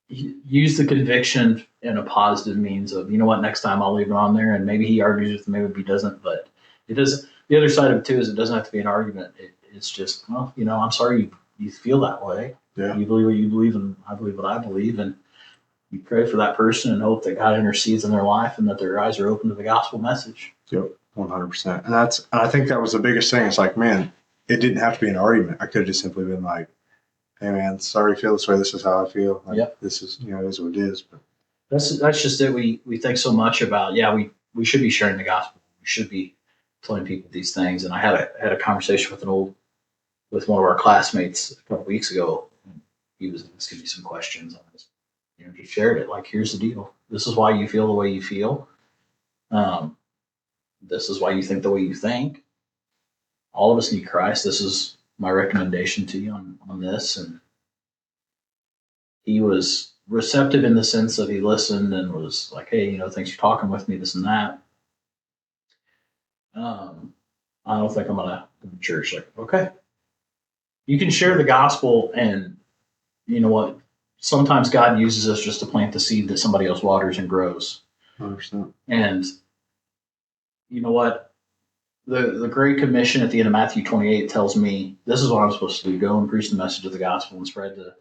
use the conviction in a positive means of, you know what, next time I'll leave it on there, and maybe he argues with me, maybe he doesn't, but it does. The other side of it too is it doesn't have to be an argument. It's just, well, you know, I'm sorry you feel that way. Yeah. You believe what you believe, and I believe what I believe, and you pray for that person and hope that God intercedes in their life and that their eyes are open to the gospel message. Yep, 100%. And I think that was the biggest thing. It's like, man, it didn't have to be an argument. I could have just simply been like, hey man, sorry you feel this way. This is how I feel. Like, yep. This is, you know, is what it is. But that's just it. We think so much about, we should be sharing the gospel. We should be telling people these things. And I had a conversation with one of our classmates a couple weeks ago. He was asking me some questions on this. You know, just shared it. Like, here's the deal. This is why you feel the way you feel. This is why you think the way you think. All of us need Christ. This is my recommendation to you on this. And he was receptive in the sense that he listened and was like, hey, you know, thanks for talking with me, this and that. I don't think I'm going to go to church. Like, okay. You can share the gospel, and you know what? Sometimes God uses us just to plant the seed that somebody else waters and grows. 100%. And you know what? The Great Commission at the end of Matthew 28 tells me this is what I'm supposed to do. Go and preach the message of the gospel and spread the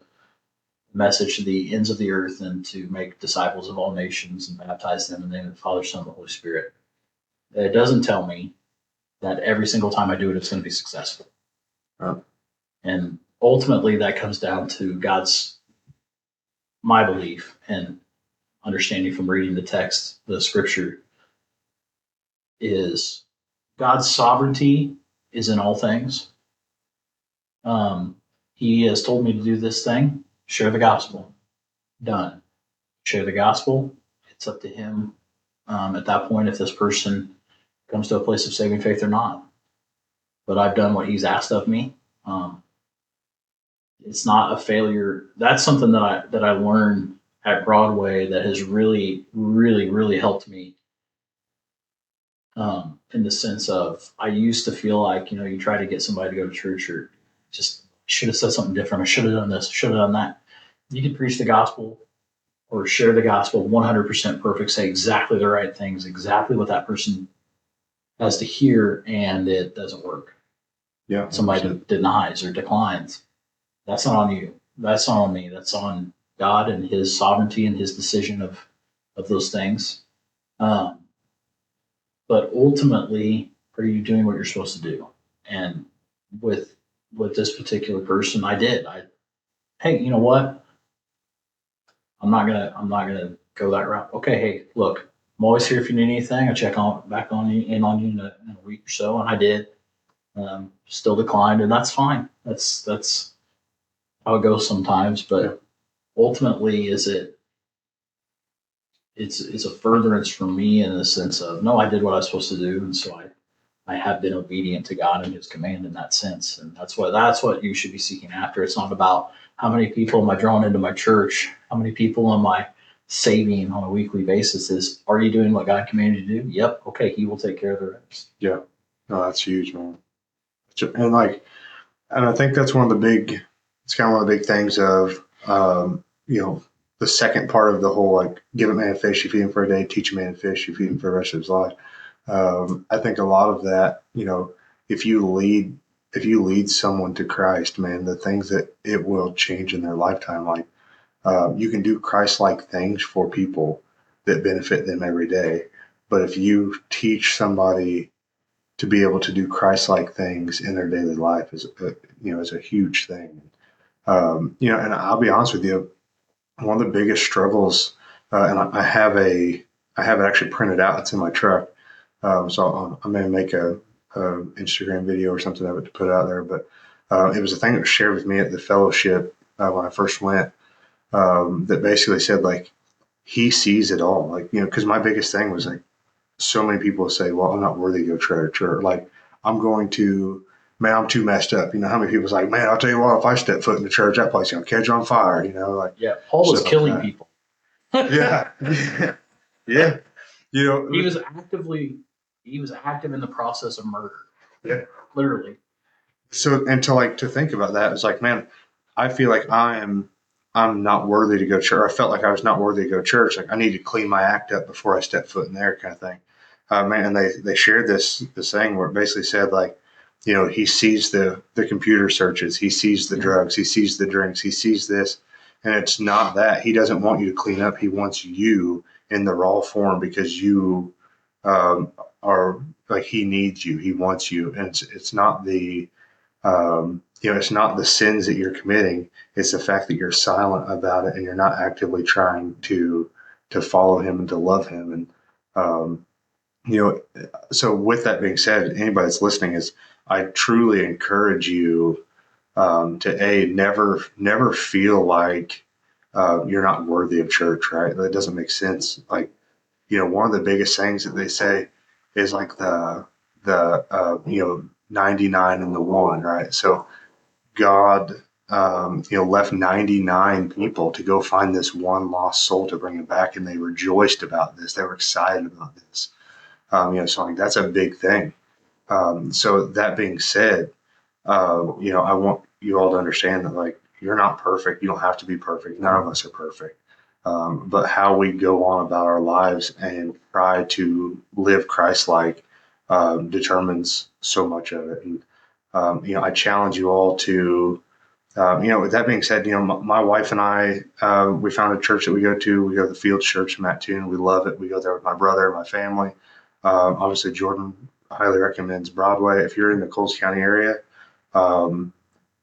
message to the ends of the earth, and to make disciples of all nations and baptize them in the name of the Father, Son, and the Holy Spirit. It doesn't tell me that every single time I do it, it's going to be successful. Oh. And ultimately, that comes down to my belief and understanding from reading the text, the scripture, is God's sovereignty is in all things. He has told me to do this thing, share the gospel. Done. Share the gospel. It's up to him at that point if this person comes to a place of saving faith or not. But I've done what he's asked of me. It's not a failure. That's something that I learned at Broadway that has really, really, really helped me. In the sense of, I used to feel like, you know, you try to get somebody to go to church, or just should have said something different. I should have done this, should have done that. You can preach the gospel or share the gospel 100% perfect, say exactly the right things, exactly what that person has to hear, and it doesn't work. Yeah. 100%. Somebody denies or declines. That's not on you. That's not on me. That's on God and his sovereignty and his decision of those things. But ultimately, are you doing what you're supposed to do? And with this particular person, I did. Hey, you know what? I'm not gonna go that route. Okay, hey, look, I'm always here if you need anything. I check back on you in a week or so, and I did. Still declined, and that's fine. That's how it goes sometimes. But ultimately, it's a furtherance for me in the sense of, no, I did what I was supposed to do, and so I have been obedient to God and his command in that sense. And that's what you should be seeking after. It's not about how many people am I drawing into my church, how many people am I saving on a weekly basis. Is, are you doing what God commanded you to do? Yep. Okay, he will take care of the rest. Yeah. No, that's huge, man. And I think that's one of the big things of, you know, the second part of the whole, like, give a man a fish, you feed him for a day, teach a man to fish, you feed him for the rest of his life. I think a lot of that, you know, if you lead someone to Christ, man, the things that it will change in their lifetime, like, you can do Christ-like things for people that benefit them every day. But if you teach somebody to be able to do Christ-like things in their daily life, is a huge thing. You know, and I'll be honest with you, one of the biggest struggles, and I have it actually printed out. It's in my truck. So I may make a Instagram video or something of it to put out there. But it was a thing that was shared with me at the fellowship when I first went. That basically said, like, he sees it all. Like, you know, because my biggest thing was, like, so many people say, well, I'm not worthy to go to church, or like, I'm going to man, I'm too messed up. How many people's like, man, I'll tell you what, if I step foot in the church, that place gonna catch on fire. Like, yeah, Paul was killing people. Yeah. Yeah. He was active in the process of murder. Yeah. Literally. So, and to think about that, it's like, man, I feel like I'm not worthy to go to church. I felt like I was not worthy to go to church. Like I need to clean my act up before I step foot in there, kind of thing. Man, and they shared this thing where it basically said like, he sees the computer searches, he sees the drugs, he sees the drinks, he sees this, and it's not that he doesn't want you to clean up. He wants you in the raw form because you are like he needs you. He wants you, and it's not it's not the sins that you're committing. It's the fact that you're silent about it and you're not actively trying to follow him and to love him. And, so with that being said, anybody that's listening I truly encourage you to never feel like you're not worthy of church, right? That doesn't make sense. Like, one of the biggest things that they say is like the 99 and the one, right? So God, left 99 people to go find this one lost soul to bring it back, and they rejoiced about this. They were excited about this. So like that's a big thing. So that being said, I want you all to understand that like you're not perfect. You don't have to be perfect. None of us are perfect. But how we go on about our lives and try to live Christ-like determines so much of it. And I challenge you all to, with that being said, my wife and I, we found a church that we go to. We go to the Fields Church in Mattoon. We love it. We go there with my brother and my family. Obviously, Jordan highly recommends Broadway. If you're in the Coles County area,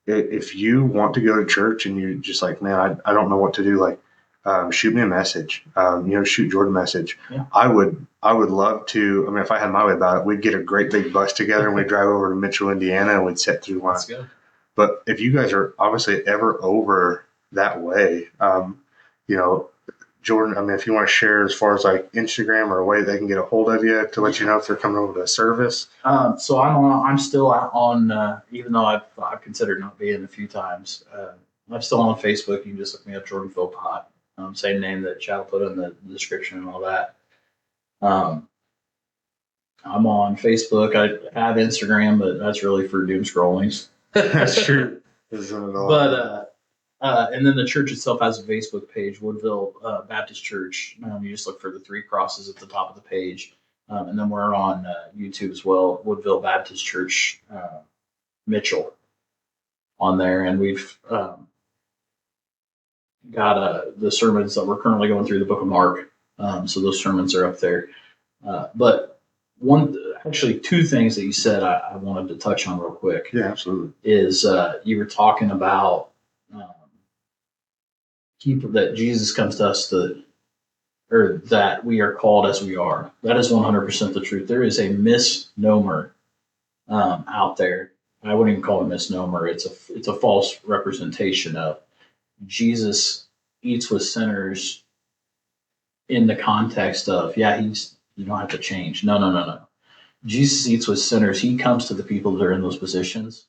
if you want to go to church and you're just like, man, I don't know what to do, like, shoot me a message. Shoot Jordan a message. Yeah. I would love to. I mean, if I had my way about it, we'd get a great big bus together and we'd drive over to Mitchell, Indiana, and we'd sit through one. But if you guys are obviously ever over that way, Jordan, I mean, if you want to share as far as like Instagram or a way they can get a hold of you to let you know if they're coming over to a service. So I'm still on, even though I've considered not being a few times. I'm still on Facebook. You can just look me up, Jordan Philpott. Same name that Chad put in the description and all that. I'm on Facebook. I have Instagram, but that's really for doom scrollings. That's true. But and then the church itself has a Facebook page, Woodville Baptist Church. You just look for the 3 crosses at the top of the page. And then we're on YouTube as well, Woodville Baptist Church, Mitchell, on there. And we've got the sermons that we're currently going through the book of Mark. So those sermons are up there. But two things that you said I wanted to touch on real quick. Yeah, absolutely. Is you were talking about that Jesus comes to us or that we are called as we are. That is 100% the truth. There is a misnomer out there. I wouldn't even call it a misnomer. It's a false representation of Jesus eats with sinners in the context of, you don't have to change. No. Jesus eats with sinners. He comes to the people that are in those positions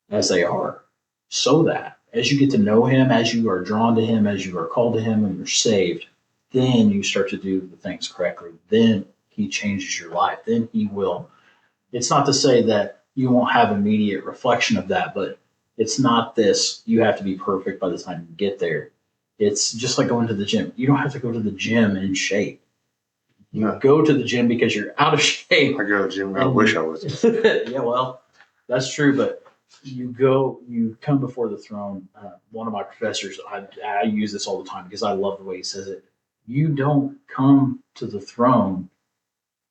as they are, so that as you get to know him, as you are drawn to him, as you are called to him and you're saved, then you start to do the things correctly. Then he changes your life. Then he will. It's not to say that you won't have immediate reflection of that, but it's not this, you have to be perfect by the time you get there. It's just like going to the gym. You don't have to go to the gym in shape. You go to the gym because you're out of shape. I go to the gym. I wish I was. Yeah, well, that's true, but you come before the throne. One of my professors, I use this all the time because I love the way he says it. You don't come to the throne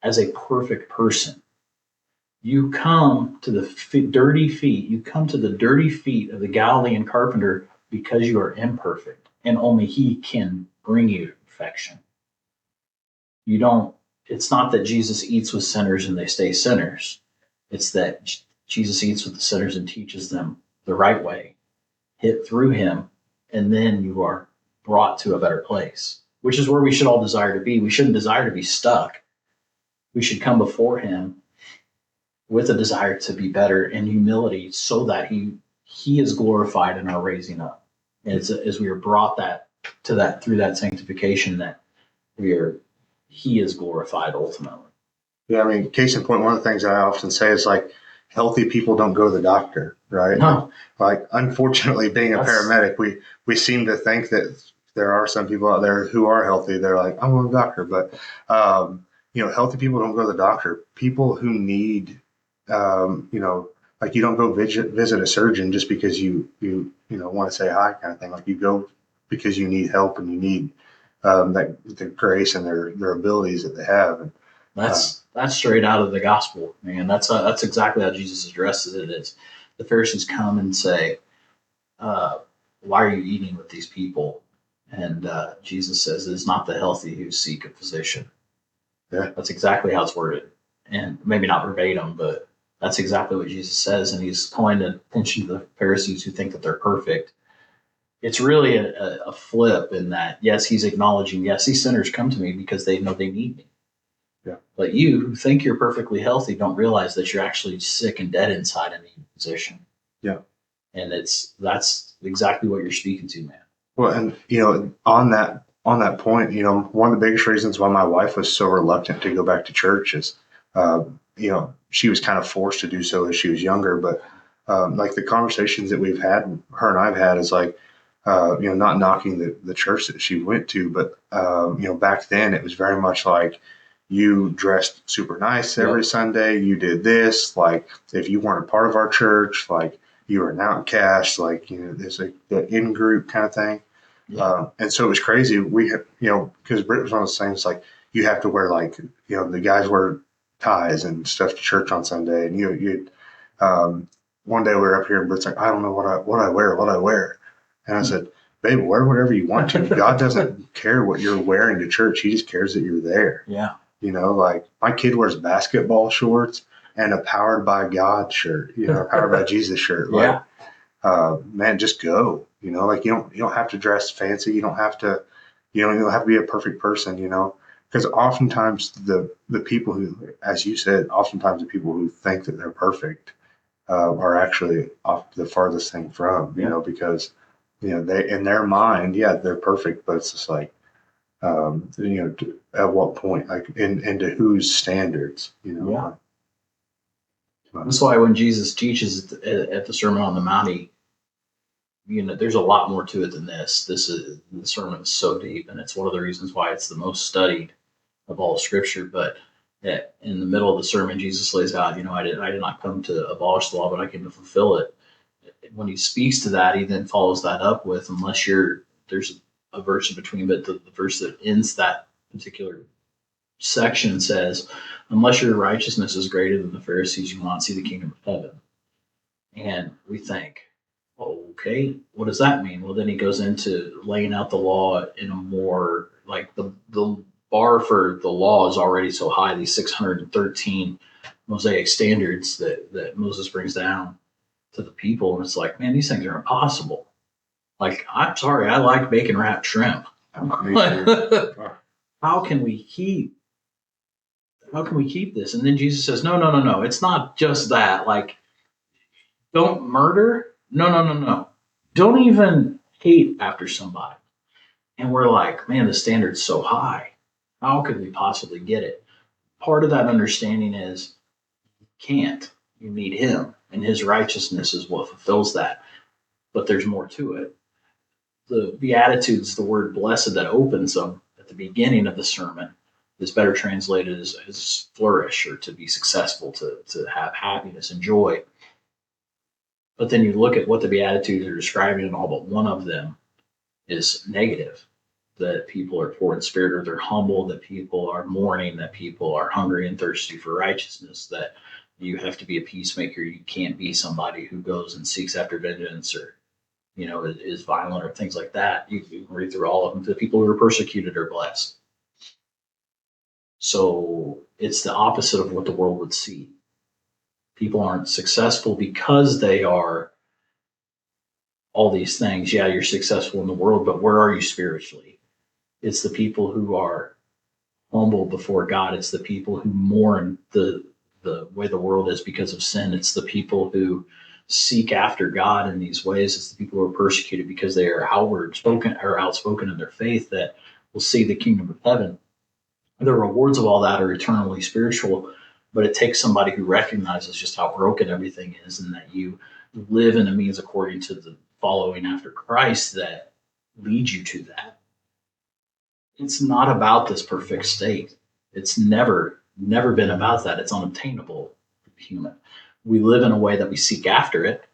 as a perfect person. You come to the dirty feet. You come to the dirty feet of the Galilean carpenter because you are imperfect, and only he can bring you to perfection. It's not that Jesus eats with sinners and they stay sinners. It's that Jesus eats with the sinners and teaches them the right way, hit through him, and then you are brought to a better place, which is where we should all desire to be. We shouldn't desire to be stuck. We should come before him with a desire to be better and humility, so that he is glorified in our raising up. And it's as we are brought that through that sanctification, that he is glorified ultimately. Yeah, I mean, case in point, one of the things I often say is like, healthy people don't go to the doctor, right? No. Like, unfortunately, being a paramedic, we seem to think that there are some people out there who are healthy. They're like, I'm going to the doctor. But, healthy people don't go to the doctor. People who need, like, you don't go visit a surgeon just because you want to say hi kind of thing. Like, you go because you need help and you need the grace and their abilities that they have. And, that's straight out of the gospel, man. That's exactly how Jesus addresses it. Is the Pharisees come and say, why are you eating with these people? And Jesus says, it's not the healthy who seek a physician. Yeah. That's exactly how it's worded. And maybe not verbatim, but that's exactly what Jesus says. And he's calling attention to the Pharisees who think that they're perfect. It's really a flip in that, yes, he's acknowledging, yes, these sinners come to me because they know they need me. Yeah. But you who think you're perfectly healthy don't realize that you're actually sick and dead inside in the position. Yeah. And that's exactly what you're speaking to, man. Well, and on that point, one of the biggest reasons why my wife was so reluctant to go back to church is, she was kind of forced to do so as she was younger. But like the conversations that we've had, her and I've had, is like, not knocking the church that she went to, but back then it was very much like, you dressed super nice every Sunday. You did this. Like, if you weren't a part of our church, like, you were an outcast. Like, there's like the in-group kind of thing. Yeah. And so it was crazy. We had, because Britt was one of those things, like, you have to wear, like, the guys wear ties and stuff to church on Sunday. And one day we were up here and Britt's like, I don't know what I wear. And I said, babe, wear whatever you want to. God doesn't care what you're wearing to church. He just cares that you're there. Yeah. Like, my kid wears basketball shorts and a Powered by God shirt, a Powered by Jesus shirt. Like, man, just go. Like, you don't have to dress fancy. You don't have to, you don't have to be a perfect person. Because oftentimes the people who, as you said, oftentimes the people who think that they're perfect are actually off the farthest thing from. Because they, in their mind, they're perfect, but it's just like, at what point, like, into whose standards, Yeah. That's why when Jesus teaches at the Sermon on the Mount, there's a lot more to it than this. The sermon is so deep, and it's one of the reasons why it's the most studied of all Scripture. But in the middle of the sermon, Jesus lays out, I did not come to abolish the law, but I came to fulfill it. When he speaks to that, he then follows that up with, there's a verse in between, but the verse that ends that particular section says, unless your righteousness is greater than the Pharisees, you will not see the kingdom of heaven. And we think, okay, what does that mean? Well, then he goes into laying out the law in a more, like, the bar for the law is already so high, these 613 Mosaic standards that Moses brings down to the people. And it's like, man, these things are impossible. Like, I'm sorry, I like bacon wrapped shrimp. How can we keep this? And then Jesus says, no. It's not just that. Like, don't murder. No. Don't even hate after somebody. And we're like, man, the standard's so high. How could we possibly get it? Part of that understanding is you can't. You need him, and his righteousness is what fulfills that. But there's more to it. The Beatitudes, the word blessed that opens them at the beginning of the sermon, is better translated as flourish, or to be successful, to have happiness and joy. But then you look at what the Beatitudes are describing, and all but one of them is negative. That people are poor in spirit, or they're humble, that people are mourning, that people are hungry and thirsty for righteousness, that you have to be a peacemaker. You can't be somebody who goes and seeks after vengeance, or is violent, or things like that. You can read through all of them. The people who are persecuted are blessed. So it's the opposite of what the world would see. People aren't successful because they are all these things. Yeah, you're successful in the world, but where are you spiritually? It's the people who are humble before God. It's the people who mourn the the way the world is because of sin. It's the people who seek after God in these ways. It's the people who are persecuted because they are outspoken in their faith that will see the kingdom of heaven. The rewards of all that are eternally spiritual, but it takes somebody who recognizes just how broken everything is and that you live in a means according to the following after Christ that leads you to that. It's not about this perfect state. It's never been about that. It's unobtainable for the human. We live in a way that we seek after it,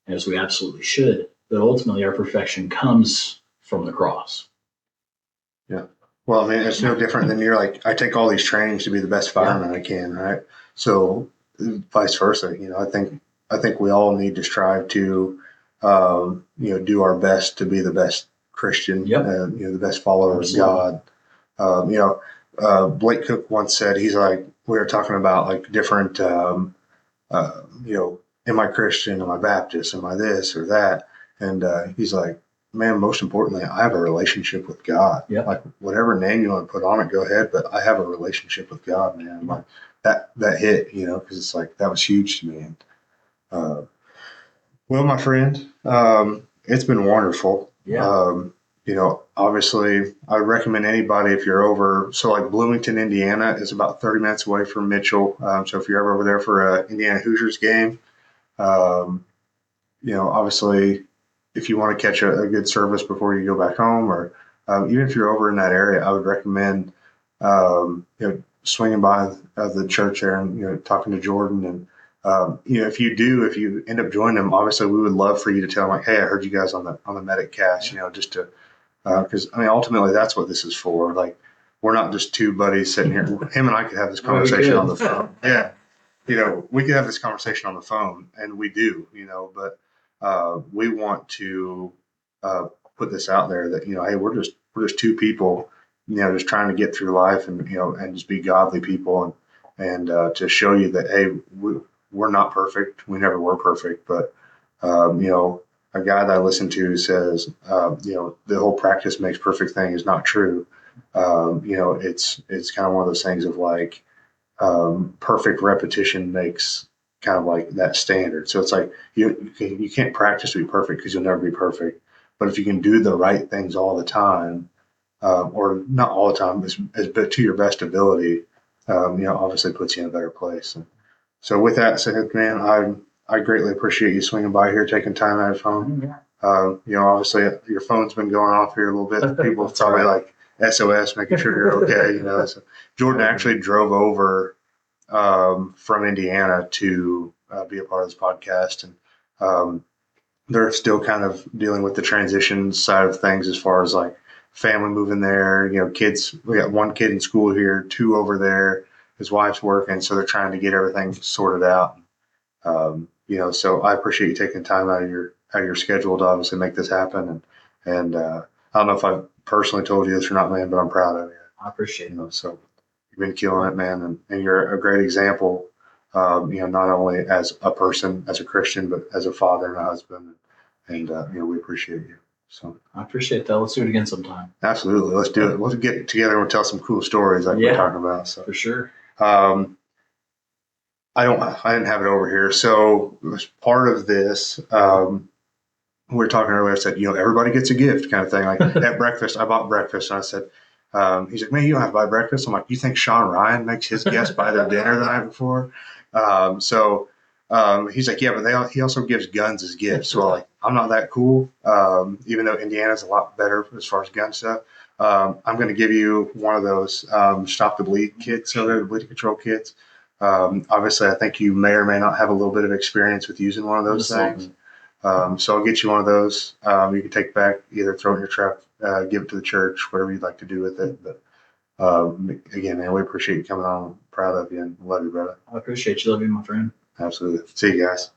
as we absolutely should, but ultimately our perfection comes from the cross. Yeah. Well, I mean, it's no different than you're like, I take all these trainings to be the best fireman I can, right? So vice versa, I think we all need to strive to, do our best to be the best Christian, the best follower of God. Blake Cook once said, he's like, we were talking about like different, am I Christian? Am I Baptist? Am I this or that? And he's like, man, most importantly, I have a relationship with God. Yep. Like whatever name you want to put on it, go ahead. But I have a relationship with God, man. Like that hit, because it's like, that was huge to me. And, well, my friend, it's been wonderful. Yeah. Obviously I would recommend anybody if you're over, so like Bloomington, Indiana is about 30 minutes away from Mitchell. So if you're ever over there for a Indiana Hoosiers game, obviously if you want to catch a good service before you go back home, or even if you're over in that area, I would recommend, swinging by the church there and, talking to Jordan. And, if you end up joining them, obviously we would love for you to tell them like, hey, I heard you guys on the MEDCast, just to, because ultimately that's what this is for. Like, we're not just two buddies sitting here. Him and I could have this conversation on the phone. Yeah. We could have this conversation on the phone, and we do, but we want to put this out there that, hey, we're just two people, just trying to get through life and, and just be godly people, and to show you that, hey, we're not perfect. We never were perfect, but, a guy that I listen to says, the whole practice makes perfect thing is not true. It's kind of one of those things of like, perfect repetition makes kind of like that standard. So it's like, you can't practice to be perfect because you'll never be perfect. But if you can do the right things all the time, or not all the time, but to your best ability, obviously puts you in a better place. And so with that said, man, I greatly appreciate you swinging by here, taking time out of phone. Yeah. Obviously your phone's been going off here a little bit. People probably like SOS, making sure you're okay. So Jordan actually drove over from Indiana to be a part of this podcast, and they're still kind of dealing with the transition side of things as far as like family moving there. Kids. We got one kid in school here, two over there. His wife's working, so they're trying to get everything sorted out. So I appreciate you taking time out of your schedule to obviously make this happen. And I don't know if I personally told you this or not, man, but I'm proud of you. I appreciate it. So you've been killing it, man, and you're a great example. Not only as a person, as a Christian, but as a father and a husband. And we appreciate you. So I appreciate that. Let's do it again sometime. Absolutely, let's do it. Let's get together and we'll tell some cool stories like we're talking about. So for sure. I didn't have it over here. So as part of this, we were talking earlier. I said, everybody gets a gift kind of thing. Like at breakfast, I bought breakfast, and I said, he's like, man, you don't have to buy breakfast. I'm like, you think Sean Ryan makes his guests buy their dinner the night before? He's like, yeah, but he also gives guns as gifts. So I'm not that cool. Even though Indiana's a lot better as far as gun stuff. I'm going to give you one of those Stop the Bleed kits, the bleeding control kits. Obviously, I think you may or may not have a little bit of experience with using one of those things. So I'll get you one of those. You can take back, either throw it in your truck, give it to the church, whatever you'd like to do with it. But again, man, we appreciate you coming on. I'm proud of you and love you, brother. I appreciate you. Love you, my friend. Absolutely. See you guys.